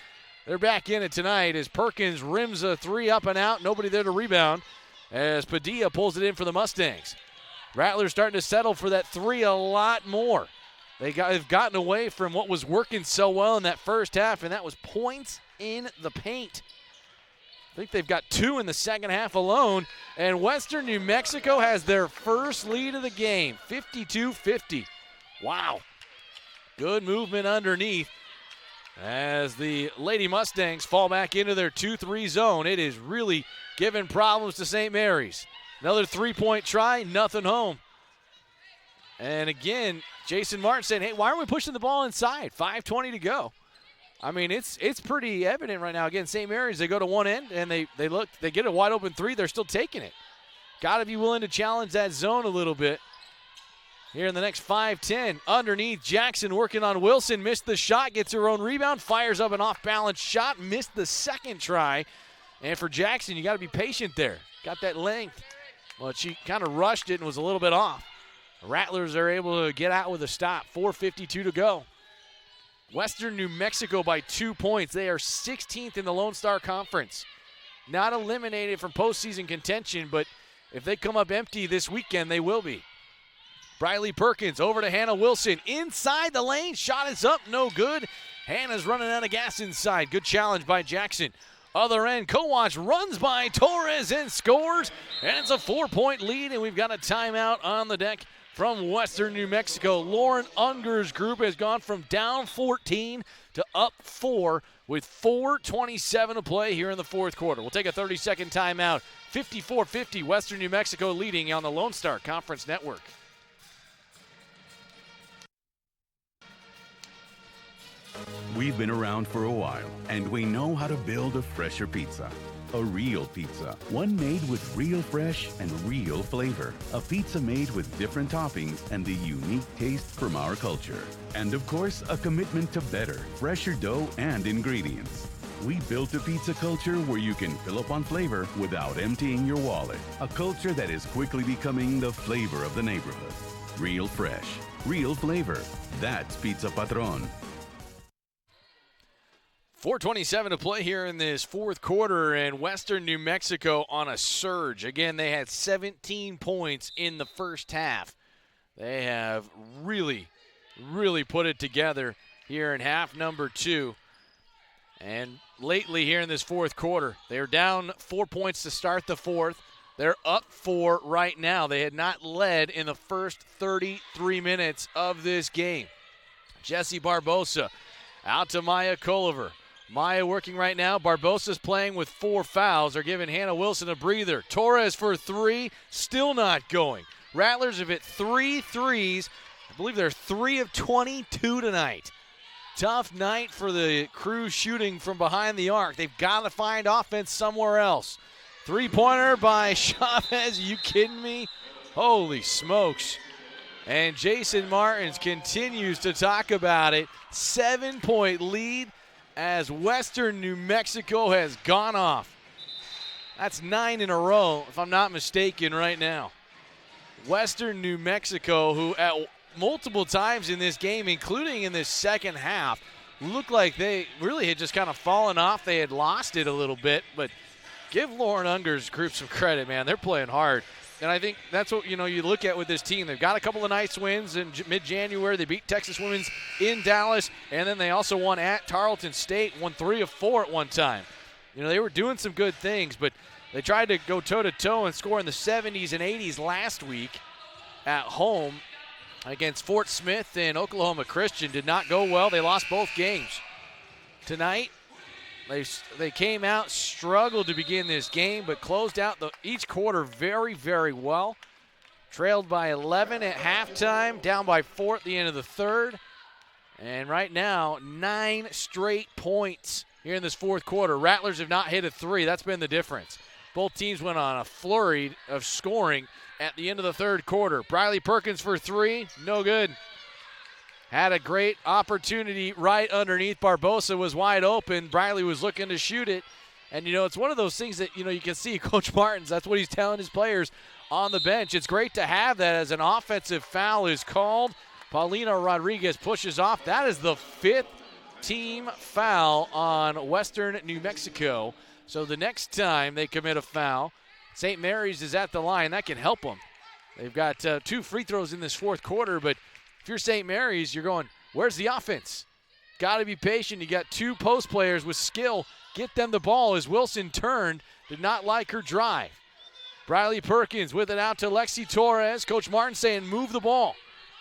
They're back in it tonight as Perkins rims a 3 up and out. Nobody there to rebound as Padilla pulls it in for the Mustangs. Rattlers starting to settle for that 3 a lot more. They've gotten away from what was working so well in that first half, and that was points in the paint. I think they've got 2 in the second half alone, and Western New Mexico has their first lead of the game, 52-50. Wow. Good movement underneath as the Lady Mustangs fall back into their 2-3 zone. It is really giving problems to St. Mary's. Another 3-point try, nothing home. And again, Jason Martin saying, hey, why aren't we pushing the ball inside? 5:20 to go. I mean, it's pretty evident right now. Again, St. Mary's, they go to one end and they get a wide open 3. They're still taking it. Got to be willing to challenge that zone a little bit. Here in the next 5-10, underneath, Jackson working on Wilson, missed the shot, gets her own rebound, fires up an off-balance shot, missed the second try. And for Jackson, you got to be patient there. Got that length. Well, she kind of rushed it and was a little bit off. The Rattlers are able to get out with a stop. 4:52 to go. Western New Mexico by 2 points. They are 16th in the Lone Star Conference. Not eliminated from postseason contention, but if they come up empty this weekend, they will be. Briley Perkins over to Hannah Wilson. Inside the lane, shot is up, no good. Hannah's running out of gas inside. Good challenge by Jackson. Other end, Kowach runs by Torres and scores. And it's a 4-point lead, and we've got a timeout on the deck from Western New Mexico. Lauren Unger's group has gone from down 14 to up 4 with 4:27 to play here in the fourth quarter. We'll take a 30-second timeout. 54-50, Western New Mexico leading on the Lone Star Conference Network. We've been around for a while, and we know how to build a fresher pizza. A real pizza, one made with real fresh and real flavor. A pizza made with different toppings and the unique taste from our culture. And of course, a commitment to better, fresher dough and ingredients. We built a pizza culture where you can fill up on flavor without emptying your wallet. A culture that is quickly becoming the flavor of the neighborhood. Real fresh, real flavor. That's Pizza Patron. 4:27 to play here in this fourth quarter, and Western New Mexico on a surge. Again, they had 17 points in the first half. They have really put it together here in half number 2. And lately here in this fourth quarter, they're down 4 points to start the fourth. They're up 4 right now. They had not led in the first 33 minutes of this game. Jesse Barbosa out to Maya Culliver. Maya working right now. Barbosa's playing with 4 fouls. They're giving Hannah Wilson a breather. Torres for 3, still not going. Rattlers have hit 3 threes. I believe they're 3 of 22 tonight. Tough night for the crew shooting from behind the arc. They've got to find offense somewhere else. 3-pointer by Chavez. Are you kidding me? Holy smokes. And Jason Martins continues to talk about it. 7-point lead as Western New Mexico has gone off. That's 9 in a row, if I'm not mistaken, right now. Western New Mexico, who at multiple times in this game, including in this second half, looked like they really had just kind of fallen off. They had lost it a little bit, but give Lauren Unger's group some credit, man. They're playing hard. And I think that's what, you look at with this team. They've got a couple of nice wins in mid-January. They beat Texas Women's in Dallas, and then they also won at Tarleton State, won 3 of 4 at one time. They were doing some good things, but they tried to go toe-to-toe and score in the 70s and 80s last week at home against Fort Smith and Oklahoma Christian. Did not go well. They lost both games. Tonight, they came out, struggled to begin this game, but closed out each quarter very, very well. Trailed by 11 at halftime, down by 4 at the end of the third. And right now, 9 straight points here in this fourth quarter. Rattlers have not hit a 3. That's been the difference. Both teams went on a flurry of scoring at the end of the third quarter. Briley Perkins for 3, no good. Had a great opportunity right underneath. Barbosa was wide open. Briley was looking to shoot it. And, it's one of those things that, you can see Coach Martins, that's what he's telling his players on the bench. It's great to have that as an offensive foul is called. Paulina Rodriguez pushes off. That is the 5th team foul on Western New Mexico. So the next time they commit a foul, St. Mary's is at the line. That can help them. They've got 2 free throws in this fourth quarter, but if you're St. Mary's, you're going, where's the offense? Got to be patient. You got 2 post players with skill get them the ball as Wilson turned, did not like her drive. Briley Perkins with it out to Lexi Torres. Coach Martin saying move the ball.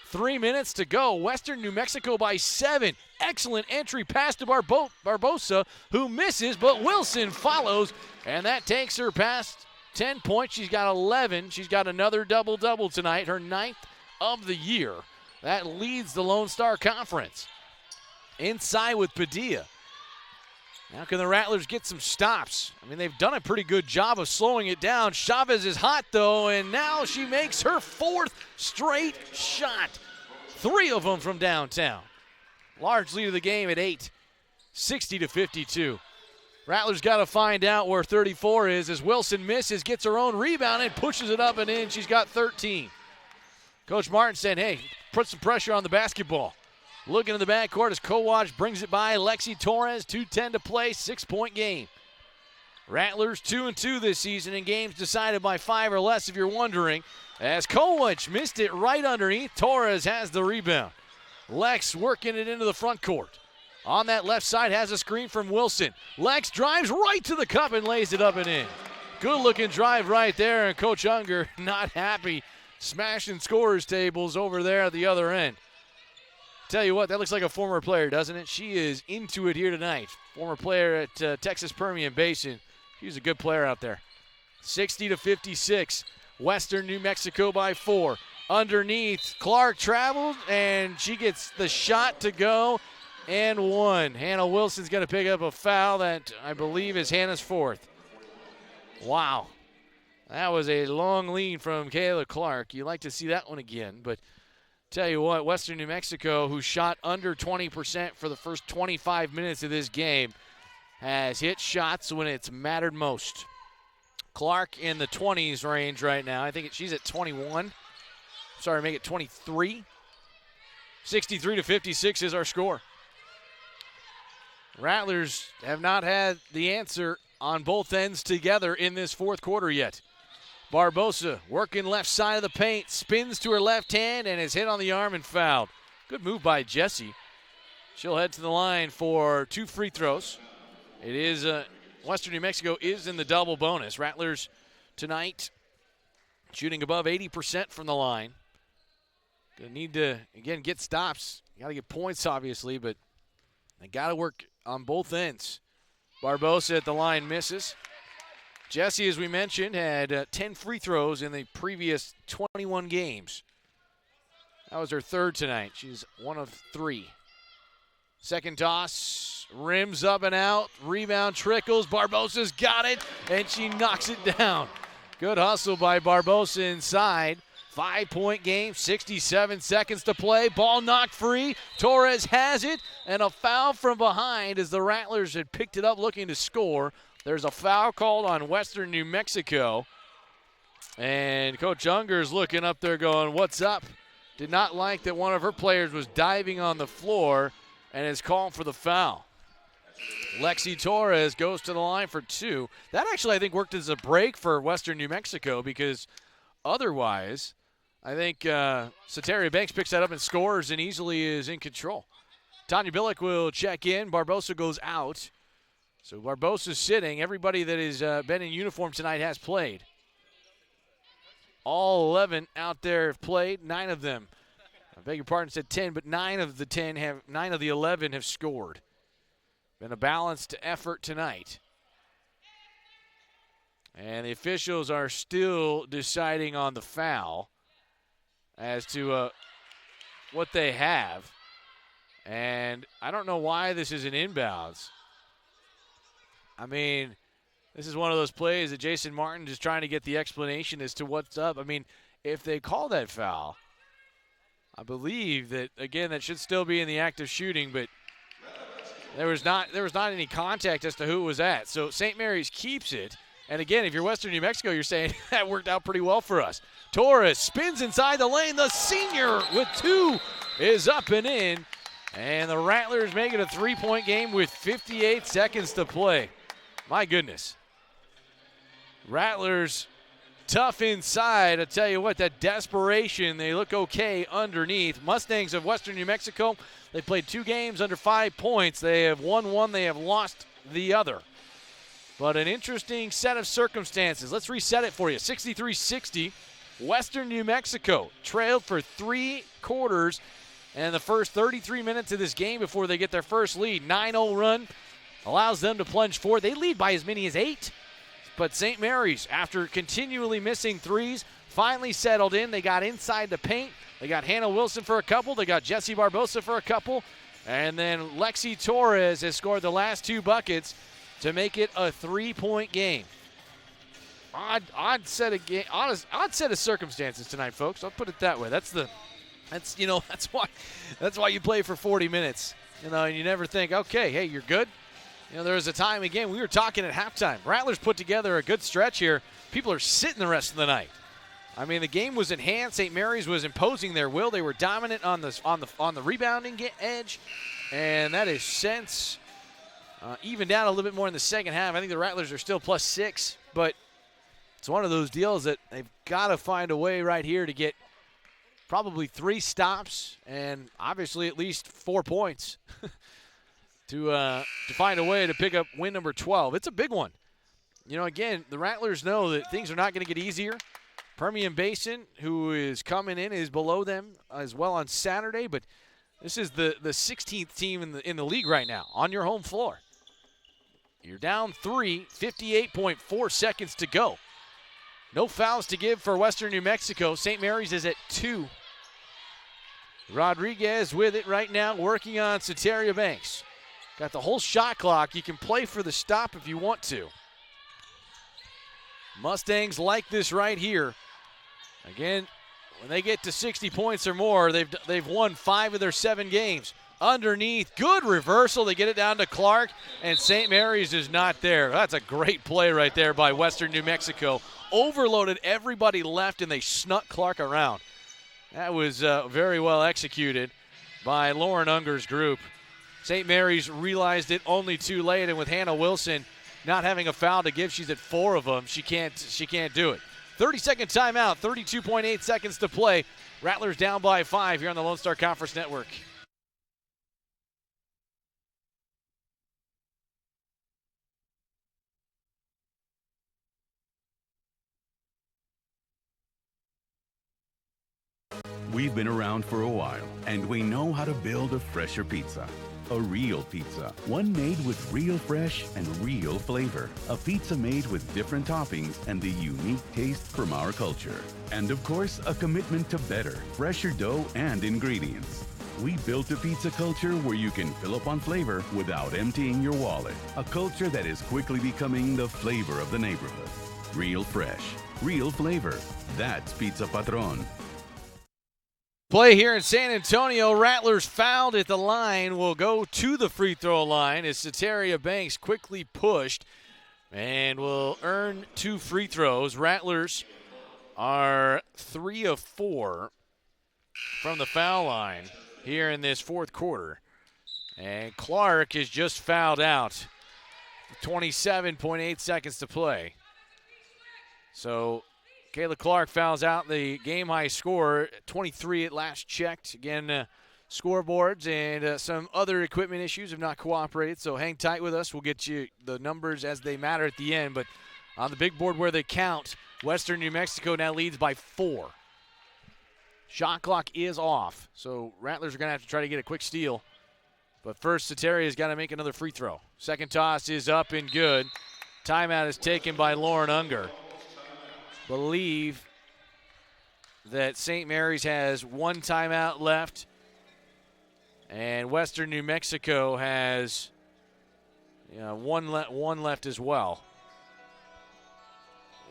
3 minutes to go. Western New Mexico by 7. Excellent entry pass to Barbosa, who misses, but Wilson follows, and that takes her past 10 points. She's got 11. She's got another double-double tonight, her 9th of the year. That leads the Lone Star Conference. Inside with Padilla. Now can the Rattlers get some stops? I mean, they've done a pretty good job of slowing it down. Chavez is hot, though, and now she makes her 4th straight shot. 3 of them from downtown. Large lead of the game at 8, 60-52. Rattlers got to find out where 34 is as Wilson misses, gets her own rebound, and pushes it up and in. She's got 13. Coach Martin said, hey, put some pressure on the basketball. Looking in the backcourt as Kowach brings it by Lexi Torres. 2:10 to play, 6-point game. Rattlers 2-2 this season in games decided by 5 or less, if you're wondering. As Kowach missed it right underneath, Torres has the rebound. Lex working it into the front court. On that left side has a screen from Wilson. Lex drives right to the cup and lays it up and in. Good-looking drive right there, and Coach Unger not happy, smashing scorers tables over there at the other end. Tell you what, that looks like a former player, doesn't it? She is into it here tonight. Former player at Texas Permian Basin. She was a good player out there. 60-56. Western New Mexico by 4. Underneath, Clark traveled, and she gets the shot to go and 1. Hannah Wilson's going to pick up a foul that I believe is Hannah's 4th. Wow. That was a long lead from Kayla Clark. You like to see that one again, but tell you what, Western New Mexico, who shot under 20% for the first 25 minutes of this game, has hit shots when it's mattered most. Clark in the 20s range right now. I think she's at 21. Sorry, make it 23. 63-56 is our score. Rattlers have not had the answer on both ends together in this fourth quarter yet. Barbosa working left side of the paint, spins to her left hand and is hit on the arm and fouled. Good move by Jessie. She'll head to the line for 2 free throws. It is Western New Mexico is in the double bonus. Rattlers tonight shooting above 80% from the line. Gonna need to, again, get stops. You gotta get points, obviously, but they gotta work on both ends. Barbosa at the line misses. Jessie, as we mentioned, had 10 free throws in the previous 21 games. That was her 3rd tonight. She's 1 of 3. Second toss, rims up and out, rebound trickles. Barbosa's got it, and she knocks it down. Good hustle by Barbosa inside. 5-point game, 67 seconds to play. Ball knocked free. Torres has it, and a foul from behind as the Rattlers had picked it up looking to score. There's a foul called on Western New Mexico. And Coach Unger's looking up there going, what's up? Did not like that one of her players was diving on the floor and is called for the foul. Lexi Torres goes to the line for 2. That actually, I think, worked as a break for Western New Mexico because otherwise, I think Soteria Banks picks that up and scores and easily is in control. Tanya Billick will check in. Barbosa goes out. So Barbosa's sitting. Everybody that has been in uniform tonight has played. All 11 out there have played. 9 of them, I beg your pardon, said 10, but 9 of the 11 have scored. Been a balanced effort tonight. And the officials are still deciding on the foul as to what they have. And I don't know why this is an inbounds. I mean, this is one of those plays that Jason Martin is trying to get the explanation as to what's up. I mean, if they call that foul, I believe that, again, that should still be in the act of shooting, but there was not any contact as to who it was at. So St. Mary's keeps it. And again, if you're Western New Mexico, you're saying that worked out pretty well for us. Torres spins inside the lane. The senior with 2 is up and in. And the Rattlers make it a 3-point game with 58 seconds to play. My goodness. Rattlers tough inside. I tell you what, that desperation, they look okay underneath. Mustangs of Western New Mexico, they played 2 games under 5 points. They have won 1, they have lost the other. But an interesting set of circumstances. Let's reset it for you. 63-60, Western New Mexico trailed for 3 quarters and the first 33 minutes of this game before they get their first lead. 9-0 run allows them to plunge forward. They lead by as many as 8. But St. Mary's, after continually missing threes, finally settled in. They got inside the paint. They got Hannah Wilson for a couple. They got Jessie Barbosa for a couple. And then Lexi Torres has scored the last 2 buckets to make it a 3-point game. Odd set of circumstances tonight, folks. I'll put it that way. That's why you play for 40 minutes. And you never think, okay, hey, you're good. There was a time, again, we were talking at halftime. Rattlers put together a good stretch here. People are sitting the rest of the night. I mean, the game was in hand. St. Mary's was imposing their will. They were dominant on the rebounding edge, and that has since evened out a little bit more in the second half. I think the Rattlers are still +6, but it's one of those deals that they've got to find a way right here to get probably 3 stops and obviously at least 4 points to find a way to pick up win number 12. It's a big one. Again, the Rattlers know that things are not going to get easier. Permian Basin, who is coming in, is below them as well on Saturday, but this is the 16th team in the league right now on your home floor. You're down 3, 58.4 seconds to go. No fouls to give for Western New Mexico. St. Mary's is at 2. Rodriguez with it right now, working on Soteria Banks. Got the whole shot clock. You can play for the stop if you want to. Mustangs like this right here. Again, when they get to 60 points or more, they've won 5 of their 7 games. Underneath, good reversal. They get it down to Clark, and St. Mary's is not there. That's a great play right there by Western New Mexico. Overloaded everybody left, and they snuck Clark around. That was very well executed by Lauren Unger's group. St. Mary's realized it only too late, and with Hannah Wilson not having a foul to give, she's at 4 of them. She can't do it. 30-second timeout, 32.8 seconds to play. Rattlers down by 5 here on the Lone Star Conference Network. We've been around for a while, and we know how to build a fresher pizza. A real pizza, one made with real fresh and real flavor. A pizza made with different toppings and the unique taste from our culture. And of course, a commitment to better, fresher dough and ingredients. We built a pizza culture where you can fill up on flavor without emptying your wallet. A culture that is quickly becoming the flavor of the neighborhood. Real fresh, real flavor. That's Pizza Patron. Play here in San Antonio. Rattlers fouled at the line. Will go to the free throw line as Soteria Banks quickly pushed and will earn 2 free throws. Rattlers are 3 of 4 from the foul line here in this fourth quarter. And Clark is just fouled out. 27.8 seconds to play. So Kayla Clark fouls out, the game-high score, 23 at last checked. Again, scoreboards and some other equipment issues have not cooperated, so hang tight with us. We'll get you the numbers as they matter at the end. But on the big board where they count, Western New Mexico now leads by 4. Shot clock is off, so Rattlers are going to have to try to get a quick steal. But first, Soteria's got to make another free throw. Second toss is up and good. Timeout is taken by Lauren Unger. Believe that St. Mary's has 1 timeout left, and Western New Mexico has one left as well.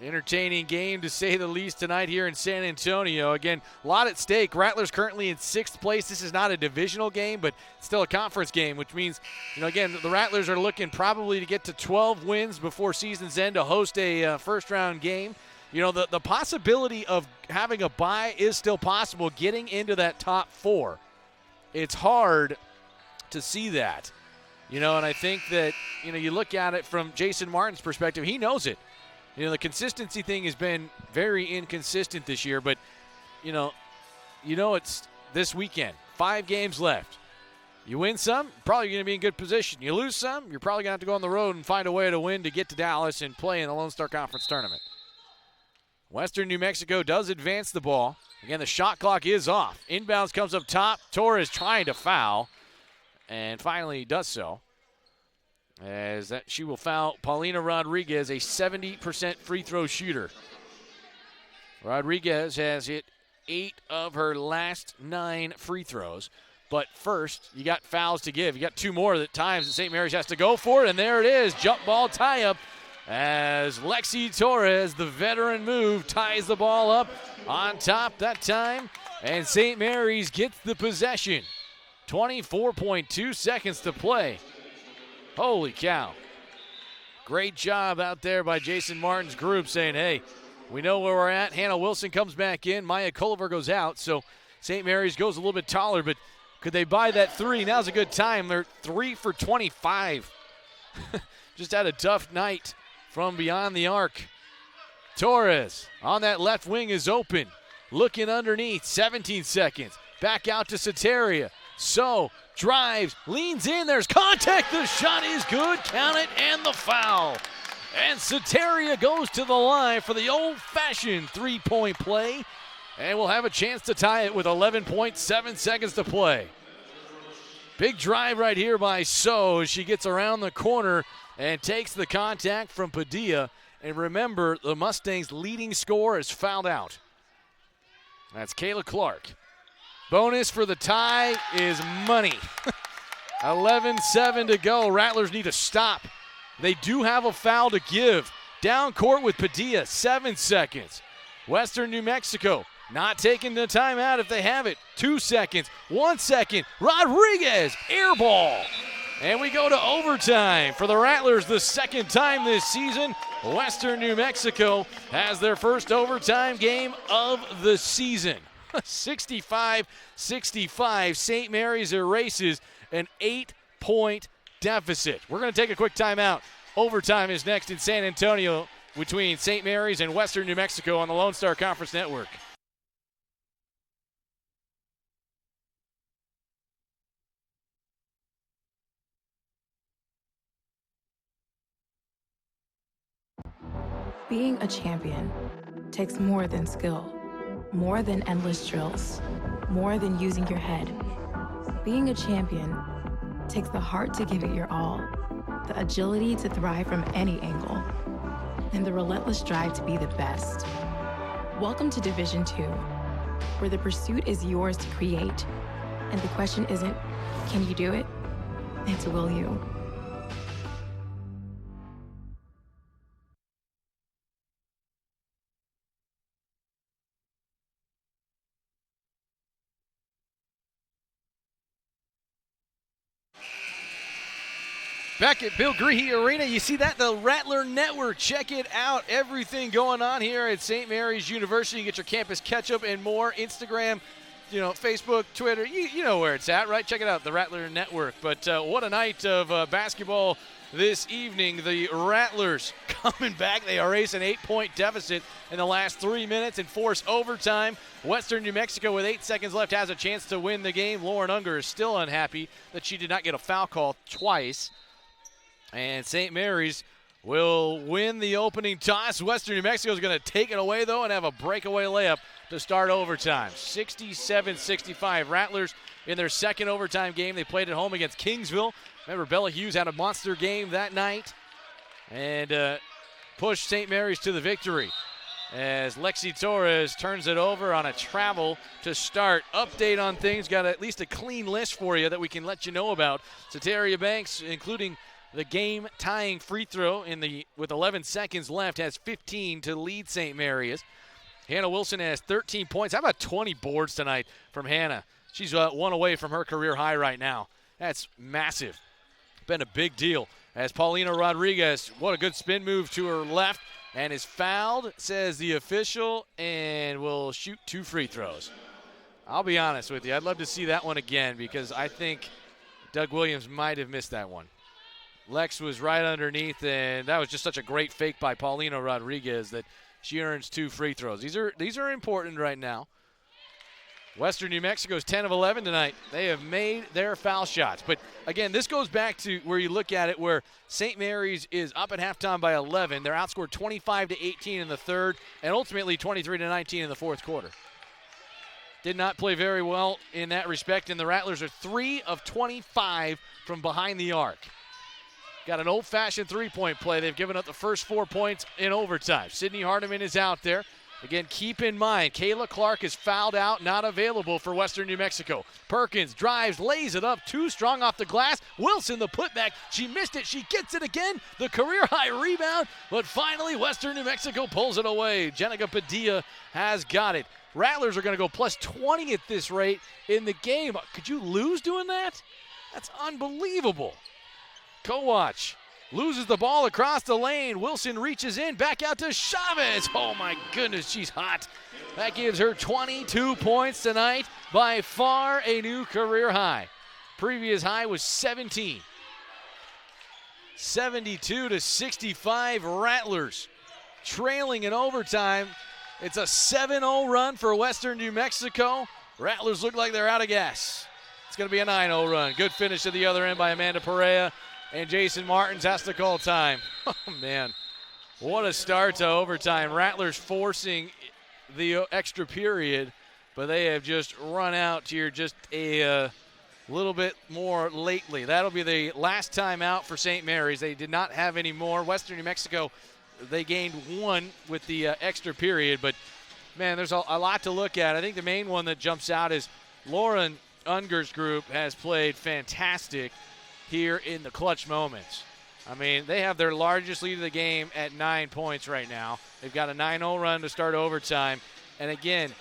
Entertaining game, to say the least, tonight here in San Antonio. Again, a lot at stake. Rattlers currently in 6th place. This is not a divisional game, but still a conference game, which means, again, the Rattlers are looking probably to get to 12 wins before season's end to host a first-round game. The possibility of having a bye is still possible, getting into that top 4. It's hard to see that, and I think that, you look at it from Jason Martin's perspective, he knows it. The consistency thing has been very inconsistent this year, but, it's this weekend, 5 games left. You win some, probably going to be in good position. You lose some, you're probably going to have to go on the road and find a way to win to get to Dallas and play in the Lone Star Conference Tournament. Western New Mexico does advance the ball. Again, the shot clock is off. Inbounds comes up top. Torres trying to foul, and finally does so. As that she will foul Paulina Rodriguez, a 70% free throw shooter. Rodriguez has hit 8 of her last 9 free throws. But first, you got fouls to give. You got 2 more at times that St. Mary's has to go for it, and there it is. Jump ball tie-up as Lexi Torres, the veteran move, ties the ball up on top that time, and St. Mary's gets the possession. 24.2 seconds to play. Holy cow. Great job out there by Jason Martin's group saying, hey, we know where we're at. Hannah Wilson comes back in. Maya Culliver goes out, so St. Mary's goes a little bit taller, but could they buy that 3? Now's a good time. They're 3 for 25. Just had a tough night from beyond the arc. Torres on that left wing is open. Looking underneath, 17 seconds. Back out to Soteria. So, drives, leans in, there's contact. The shot is good, count it, and the foul. And Soteria goes to the line for the old-fashioned 3-point play. And we'll have a chance to tie it with 11.7 seconds to play. Big drive right here by So. She gets around the corner and takes the contact from Padilla. And remember, the Mustangs' leading scorer is fouled out. That's Kayla Clark. Bonus for the tie is money. 11-7 to go. Rattlers need to stop. They do have a foul to give. Down court with Padilla, 7 seconds. Western New Mexico not taking the timeout if they have it. 2 seconds, 1 second. Rodriguez, air ball. And we go to overtime. For the Rattlers, the second time this season, Western New Mexico has their first overtime game of the season. 65-65. St. Mary's erases an 8-point deficit. We're going to take a quick timeout. Overtime is next in San Antonio between St. Mary's and Western New Mexico on the Lone Star Conference Network. Being a champion takes more than skill, more than endless drills, more than using your head. Being a champion takes the heart to give it your all, the agility to thrive from any angle, and the relentless drive to be the best. Welcome to Division II, where the pursuit is yours to create, and the question isn't, can you do it? It's will you? Back at Bill Greehey Arena, you see that? The Rattler Network. Check it out. Everything going on here at St. Mary's University. You get your campus catch-up and more. Instagram, Facebook, Twitter. You know where it's at, right? Check it out, the Rattler Network. But what a night of basketball this evening. The Rattlers coming back. They erase an 8-point deficit in the last 3 minutes and force overtime. Western New Mexico, with 8 seconds left, has a chance to win the game. Lauren Unger is still unhappy that she did not get a foul call twice. And St. Mary's will win the opening toss. Western New Mexico is going to take it away, though, and have a breakaway layup to start overtime. 67-65. Rattlers in their second overtime game. They played at home against Kingsville. Remember, Bella Hughes had a monster game that night and pushed St. Mary's to the victory. As Lexi Torres turns it over on a travel to start. Update on things. Got at least a clean list for you that we can let you know about. Soteria Banks, including the game-tying free throw with 11 seconds left, has 15 to lead St. Mary's. Hannah Wilson has 13 points. How about 20 boards tonight from Hannah? She's one away from her career high right now. That's massive. Been a big deal. As Paulina Rodriguez, what a good spin move to her left, and is fouled, says the official, and will shoot 2 free throws. I'll be honest with you. I'd love to see that one again because I think Doug Williams might have missed that one. Lex was right underneath, and that was just such a great fake by Paulina Rodriguez that she earns 2 free throws. These are important right now. Western New Mexico's 10 of 11 tonight. They have made their foul shots. But, again, this goes back to where you look at it where St. Mary's is up at halftime by 11. They're outscored 25-18 in the third and ultimately 23-19 in the fourth quarter. Did not play very well in that respect, and the Rattlers are 3 of 25 from behind the arc. Got an old-fashioned three-point play. They've given up the first 4 points in overtime. Sydney Hardiman is out there. Again, keep in mind, Kayla Clark is fouled out, not available for Western New Mexico. Perkins drives, lays it up, too strong off the glass. Wilson, the putback. She missed it. She gets it again. The career-high rebound. But finally, Western New Mexico pulls it away. Jenica Padilla has got it. Rattlers are going to go plus 20 at this rate in the game. Could you lose doing that? That's unbelievable. Kowach loses the ball across the lane. Wilson reaches in, back out to Chavez. Oh my goodness, she's hot. That gives her 22 points tonight, by far a new career high. Previous high was 17. 72-65 Rattlers. Trailing in overtime. It's a 7-0 run for Western New Mexico. Rattlers look like they're out of gas. It's going to be a 9-0 run. Good finish at the other end by Amanda Perea. And Jason Martins has to call time. Oh, man. What a start to overtime. Rattlers forcing the extra period, but they have just run out here just a little bit more lately. That'll be the last time out for St. Mary's. They did not have any more. Western New Mexico, they gained one with the extra period, but, man, there's a lot to look at. I think the main one that jumps out is Lauren Unger's group has played fantastic here in the clutch moments. I mean, they have their largest lead of the game at 9 points right now. They've got a 9-0 run to start overtime. And again,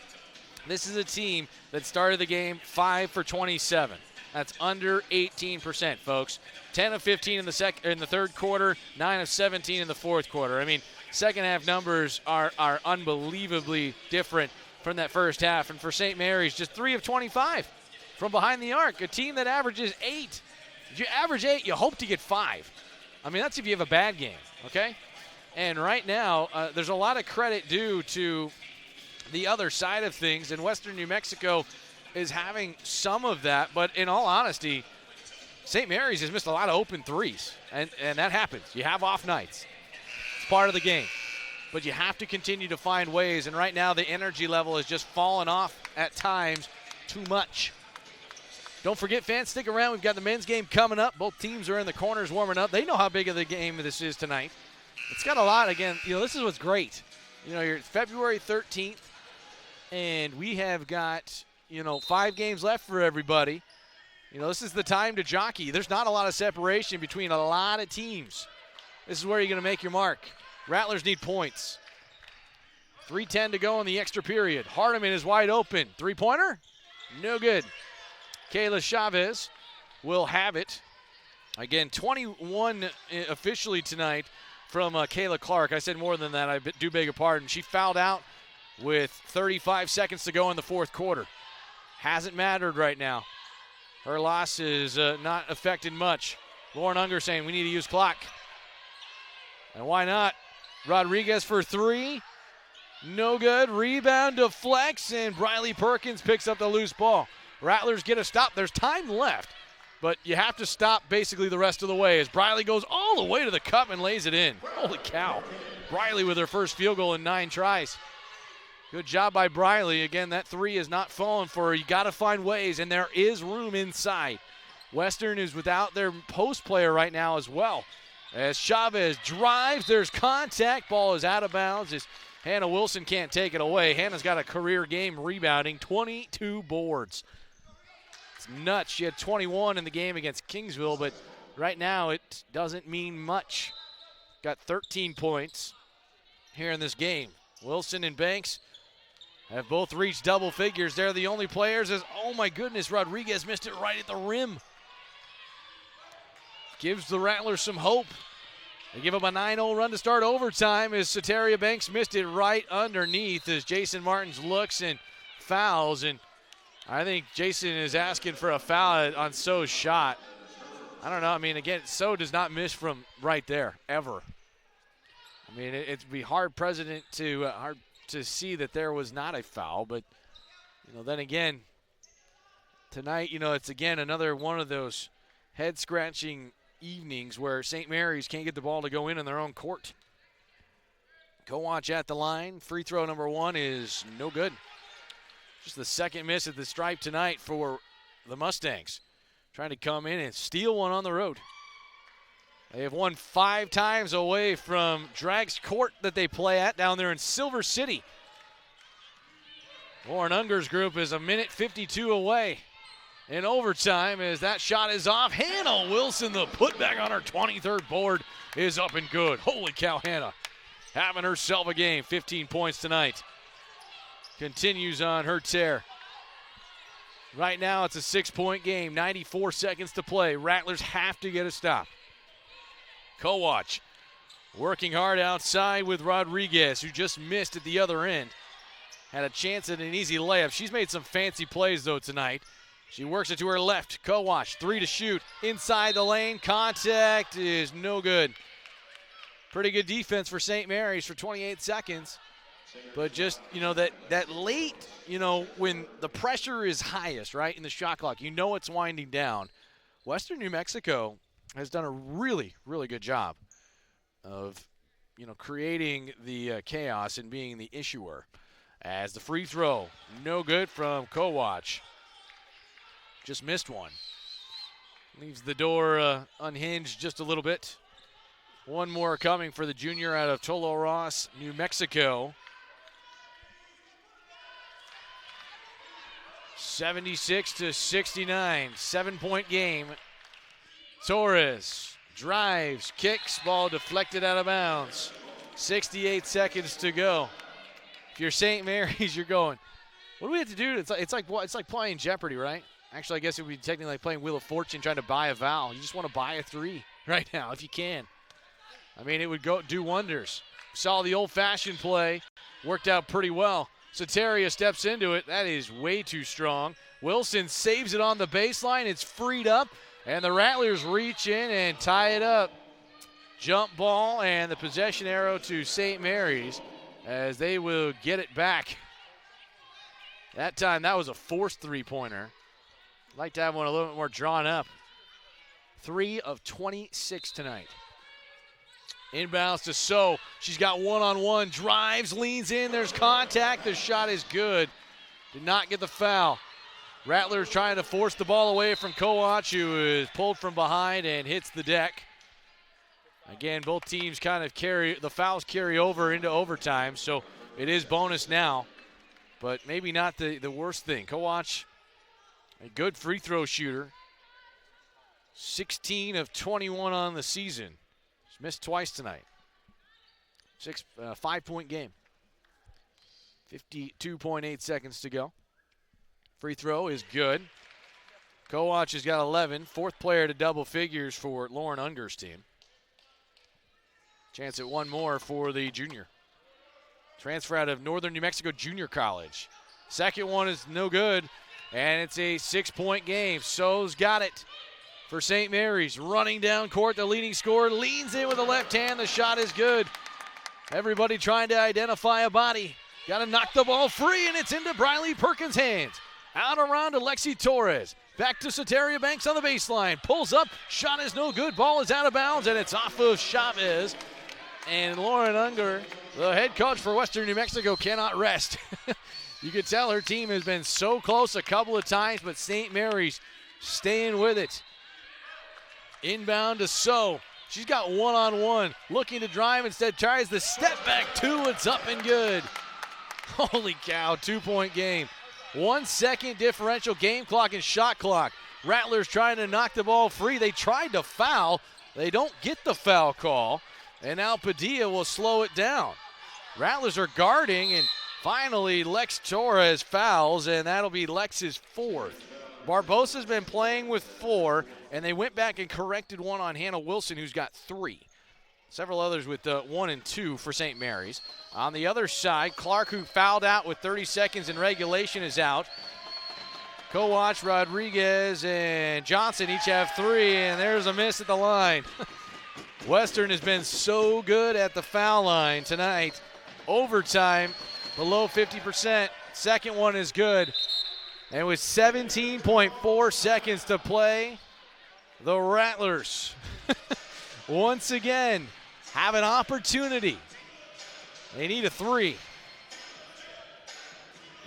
this is a team that started the game 5 for 27. That's under 18%, folks. 10 of 15 in the third quarter, 9 of 17 in the fourth quarter. I mean, second half numbers are unbelievably different from that first half. And for St. Mary's, just 3 of 25 from behind the arc, a team that averages 8. If you average 8, you hope to get 5. I mean, that's if you have a bad game, okay? And right now, there's a lot of credit due to the other side of things, and Western New Mexico is having some of that. But in all honesty, St. Mary's has missed a lot of open threes, and that happens. You have off nights. It's part of the game. But you have to continue to find ways, and right now the energy level has just fallen off at times too much. Don't forget, fans, stick around. We've got the men's game coming up. Both teams are in the corners warming up. They know how big of the game this is tonight. It's got a lot. Again, this is what's great. You're February 13th, and we have got, 5 games left for everybody. This is the time to jockey. There's not a lot of separation between a lot of teams. This is where you're going to make your mark. Rattlers need points. 3:10 to go in the extra period. Hardiman is wide open. Three-pointer? No good. Kayla Chavez will have it. Again, 21 officially tonight from Kayla Clark. I said more than that. I do beg your pardon. She fouled out with 35 seconds to go in the fourth quarter. Hasn't mattered right now. Her loss is not affected much. Lauren Unger saying we need to use clock. And why not? Rodriguez for 3. No good. Rebound deflects, and Briley Perkins picks up the loose ball. Rattlers get a stop. There's time left, but you have to stop basically the rest of the way as Briley goes all the way to the cup and lays it in. Holy cow. Briley with her first field goal in 9 tries. Good job by Briley. Again, that 3 is not falling for her. You got to find ways, and there is room inside. Western is without their post player right now as well. As Chavez drives, there's contact. Ball is out of bounds as Hannah Wilson can't take it away. Hannah's got a career game rebounding, 22 boards. It's nuts. She had 21 in the game against Kingsville, but right now it doesn't mean much. Got 13 points here in this game. Wilson and Banks have both reached double figures. They're the only players oh my goodness, Rodriguez missed it right at the rim. Gives the Rattlers some hope. They give up a 9-0 run to start overtime as Soteria Banks missed it right underneath as Jason Martins looks and fouls. And I think Jason is asking for a foul on So's shot. I don't know. I mean, again, So does not miss from right there, ever. I mean, it'd be hard to see that there was not a foul, but Then again, tonight, it's again another one of those head-scratching evenings where St. Mary's can't get the ball to go in their own court. Kowach at the line. Free throw number 1 is no good. Just the second miss at the stripe tonight for the Mustangs. Trying to come in and steal one on the road. They have won 5 times away from Drags Court that they play at down there in Silver City. Lauren Unger's group is a minute 52 away in overtime as that shot is off. Hannah Wilson, the putback on her 23rd board, is up and good. Holy cow, Hannah having herself a game. 15 points tonight. Continues on her tear. Right now it's a 6-point game. 94 seconds to play. Rattlers have to get a stop. Kowach working hard outside with Rodriguez, who just missed at the other end. Had a chance at an easy layup. She's made some fancy plays, though, tonight. She works it to her left. Kowach, 3 to shoot. Inside the lane. Contact is no good. Pretty good defense for St. Mary's for 28 seconds. But just, that late, when the pressure is highest, right, in the shot clock, it's winding down. Western New Mexico has done a really, really good job of, creating the chaos and being the issuer. As the free throw, no good from Kowach. Just missed one. Leaves the door unhinged just a little bit. One more coming for the junior out of Toloros, New Mexico. 76-69, 7-point game. Torres drives, kicks, ball deflected out of bounds. 68 seconds to go. If you're St. Mary's, you're going, what do we have to do? It's like playing Jeopardy, right? Actually, I guess it would be technically like playing Wheel of Fortune, trying to buy a vowel. You just want to buy a 3 right now if you can. I mean, it would do wonders. Saw the old-fashioned play. Worked out pretty well. Soteria steps into it. That is way too strong. Wilson saves it on the baseline. It's freed up, and the Rattlers reach in and tie it up. Jump ball and the possession arrow to St. Mary's as they will get it back. That time, that was a forced three-pointer. I'd like to have one a little bit more drawn up. 3 of 26 tonight. Inbounds to So. She's got one-on-one. Drives, leans in. There's contact. The shot is good. Did not get the foul. Rattlers trying to force the ball away from Kowach, who is pulled from behind and hits the deck. Again, both teams kind of the fouls carry over into overtime, so it is bonus now. But maybe not the worst thing. Kowach, a good free throw shooter. 16 of 21 on the season. She's missed twice tonight. 5-point game. 52.8 seconds to go. Free throw is good. Kowach has got 11. Fourth player to double figures for Lauren Unger's team. Chance at one more for the junior. Transfer out of Northern New Mexico Junior College. Second one is no good, and it's a 6-point game. So's got it for St. Mary's. Running down court, the leading scorer leans in with the left hand. The shot is good. Everybody trying to identify a body. Got to knock the ball free, and it's into Briley Perkins' hands. Out around to Lexi Torres. Back to Soteria Banks on the baseline. Pulls up. Shot is no good. Ball is out of bounds, and it's off of Chavez. And Lauren Unger, the head coach for Western New Mexico, cannot rest. You can tell her team has been so close a couple of times, but St. Mary's staying with it. Inbound to So. She's got one-on-one. Looking to drive, instead tries the step back two. It's up and good. Holy cow, 2-point game. 1 second differential game clock and shot clock. Rattlers trying to knock the ball free. They tried to foul. They don't get the foul call. And now Padilla will slow it down. Rattlers are guarding, and finally Lex Torres fouls, and that'll be Lex's fourth. Barbosa's been playing with 4, and they went back and corrected one on Hannah Wilson, who's got 3. Several others with 1 and 2 for St. Mary's. On the other side, Clark, who fouled out with 30 seconds in regulation, is out. Kowach, Rodriguez, and Johnson each have 3, and there's a miss at the line. Western has been so good at the foul line tonight. Overtime, below 50%. Second one is good. And with 17.4 seconds to play, the Rattlers once again have an opportunity. They need a 3.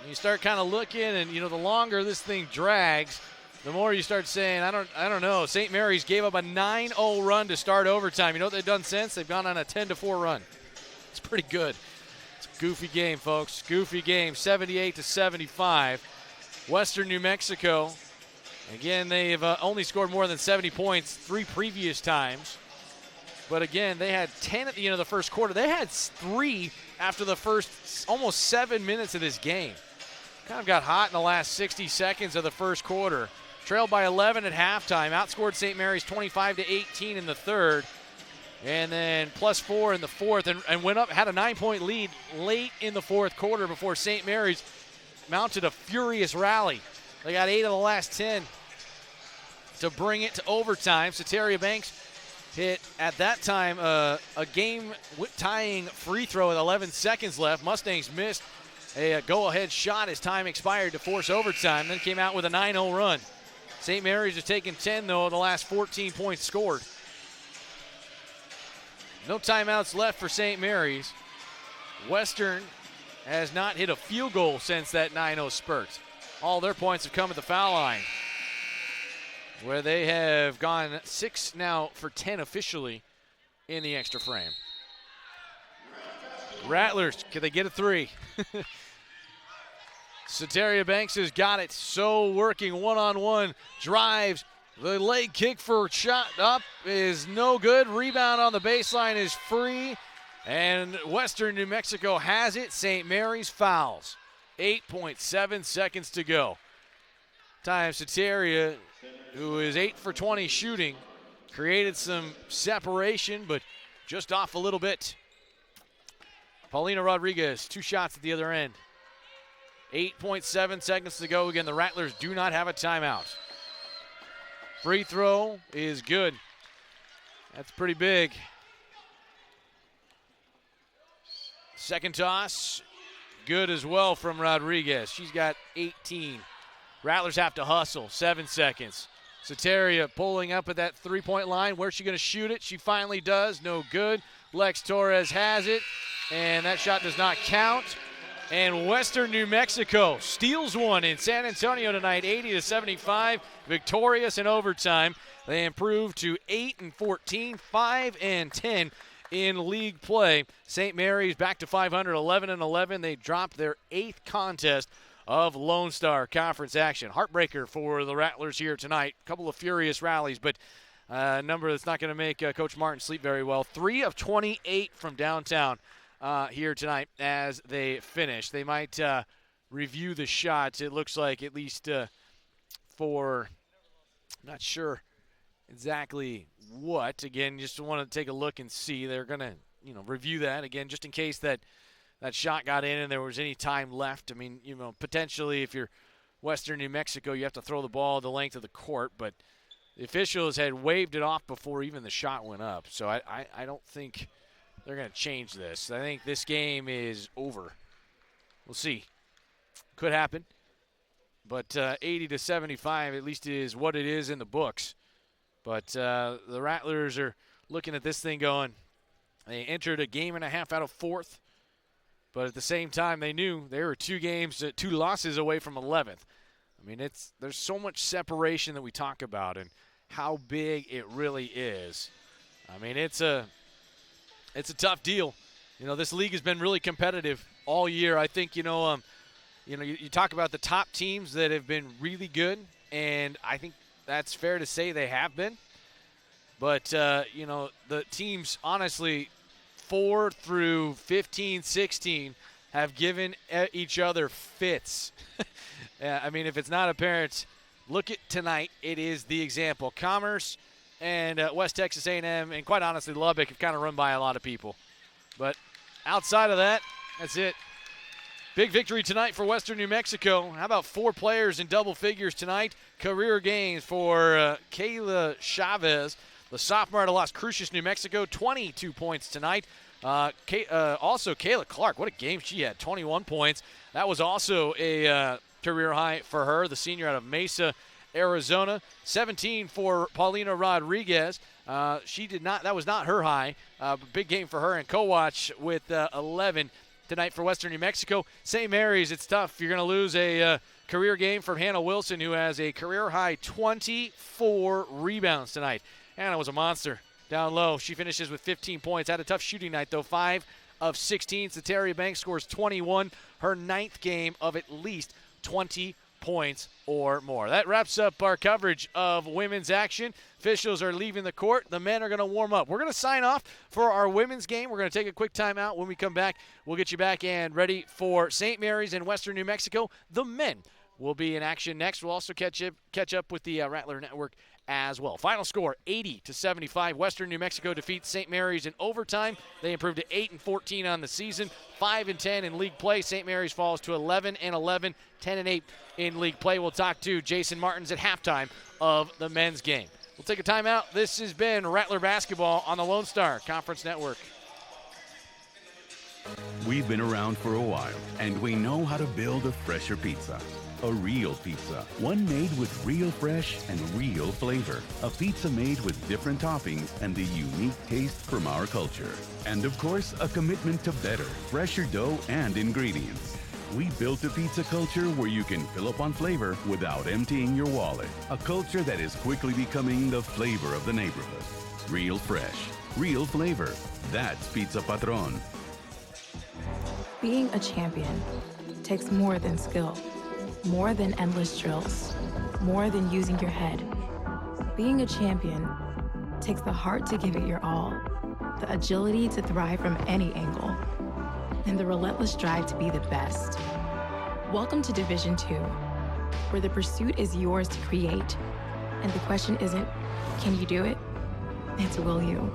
And you start kind of looking, and the longer this thing drags, the more you start saying, I don't know. St. Mary's gave up a 9-0 run to start overtime. You know what they've done since? They've gone on a 10-4 run. It's pretty good. It's a goofy game, folks. Goofy game, 78-75. Western New Mexico, again, they've only scored more than 70 points 3 previous times. But again, they had 10 at the end of the first quarter. They had 3 after the first almost 7 minutes of this game. Kind of got hot in the last 60 seconds of the first quarter. Trailed by 11 at halftime. Outscored St. Mary's 25-18 in the third. And then +4 in the fourth. And went up, had a 9-point lead late in the fourth quarter before St. Mary's mounted a furious rally. They got 8 of the last 10 to bring it to overtime. Soteria Banks hit, at that time, a game-tying free throw with 11 seconds left. Mustangs missed a go-ahead shot as time expired to force overtime, then came out with a 9-0 run. St. Mary's has taken 10, though, of the last 14 points scored. No timeouts left for St. Mary's. Western has not hit a field goal since that 9-0 spurt. All their points have come at the foul line, where they have gone 6 now for 10 officially in the extra frame. Rattlers, can they get a 3? Soteria Banks has got it. So working one-on-one, drives. The leg kick for shot up is no good. Rebound on the baseline is free. And Western New Mexico has it. St. Mary's fouls. 8.7 seconds to go. Time Soteria, who is 8 for 20 shooting, created some separation, but just off a little bit. Paulina Rodriguez, 2 shots at the other end. 8.7 seconds to go. Again, the Rattlers do not have a timeout. Free throw is good. That's pretty big. Second toss, good as well from Rodriguez. She's got 18. Rattlers have to hustle. 7 seconds. Soteria pulling up at that 3-point line. Where's she going to shoot it? She finally does. No good. Lex Torres has it, and that shot does not count. And Western New Mexico steals one in San Antonio tonight, 80-75. Victorious in overtime. They improve to 8-14, 5-10 in league play. St. Mary's back to 500, 11-11. They dropped their 8th contest of Lone Star Conference action. Heartbreaker for the Rattlers here tonight. A couple of furious rallies, but a number that's not going to make Coach Martin sleep very well. 3 of 28 from downtown here tonight as they finish. They might review the shots. It looks like, at least for, not sure exactly what. Again, just want to take a look and see. They're going to, review that again, just in case that shot got in and there was any time left. I mean, potentially if you're Western New Mexico, you have to throw the ball the length of the court, but the officials had waved it off before even the shot went up. So I don't think they're going to change this. I think this game is over. We'll see. Could happen. But 80-75 at least is what it is in the books. But the Rattlers are looking at this thing going, they entered a game and a half out of 4th. But at the same time, they knew they were 2 losses away from 11th. I mean, there's so much separation that we talk about and how big it really is. I mean, it's a tough deal. This league has been really competitive all year. I think, you talk about the top teams that have been really good, and I think that's fair to say they have been. But, the teams, honestly, 4 through 15, 16 have given each other fits. I mean, if it's not apparent, look at tonight. It is the example. Commerce and West Texas A&M, and quite honestly, Lubbock have kind of run by a lot of people. But outside of that, that's it. Big victory tonight for Western New Mexico. How about 4 players in double figures tonight? Career gains for Kayla Chavez, the sophomore out of Las Cruces, New Mexico, 22 points tonight. Also, Kayla Clark, what a game she had, 21 points. That was also a career high for her, the senior out of Mesa, Arizona. 17 for Paulina Rodriguez. That was not her high. Big game for her. And Kowach with 11 tonight for Western New Mexico. St. Mary's, it's tough. You're going to lose a career game from Hannah Wilson, who has a career high 24 rebounds tonight. Hannah was a monster down low. She finishes with 15 points. Had a tough shooting night, though. 5 of 16. Sataria Banks scores 21. Her 9th game of at least 20 points or more. That wraps up our coverage of women's action. Officials are leaving the court. The men are going to warm up. We're going to sign off for our women's game. We're going to take a quick timeout. When we come back, we'll get you back and ready for St. Mary's in Western New Mexico. The men will be in action next. We'll also catch up with the Rattler Network as well. Final score, 80-75. Western New Mexico defeats St. Mary's in overtime. They improved to 8-14 on the season, 5-10 in league play. St. Mary's falls to 11-11, 10-8 in league play. We'll talk to Jason Martins at halftime of the men's game. We'll take a timeout. This has been Rattler Basketball on the Lone Star Conference Network. We've been around for a while, and we know how to build a fresher pizza. A real pizza, one made with real fresh and real flavor. A pizza made with different toppings and the unique taste from our culture. And of course, a commitment to better, fresher dough and ingredients. We built a pizza culture where you can fill up on flavor without emptying your wallet. A culture that is quickly becoming the flavor of the neighborhood. Real fresh, real flavor. That's Pizza Patron. Being a champion takes more than skill, more than endless drills, more than using your head. Being a champion takes the heart to give it your all, the agility to thrive from any angle, and the relentless drive to be the best. Welcome to Division II, where the pursuit is yours to create, and the question isn't, can you do it? It's will you?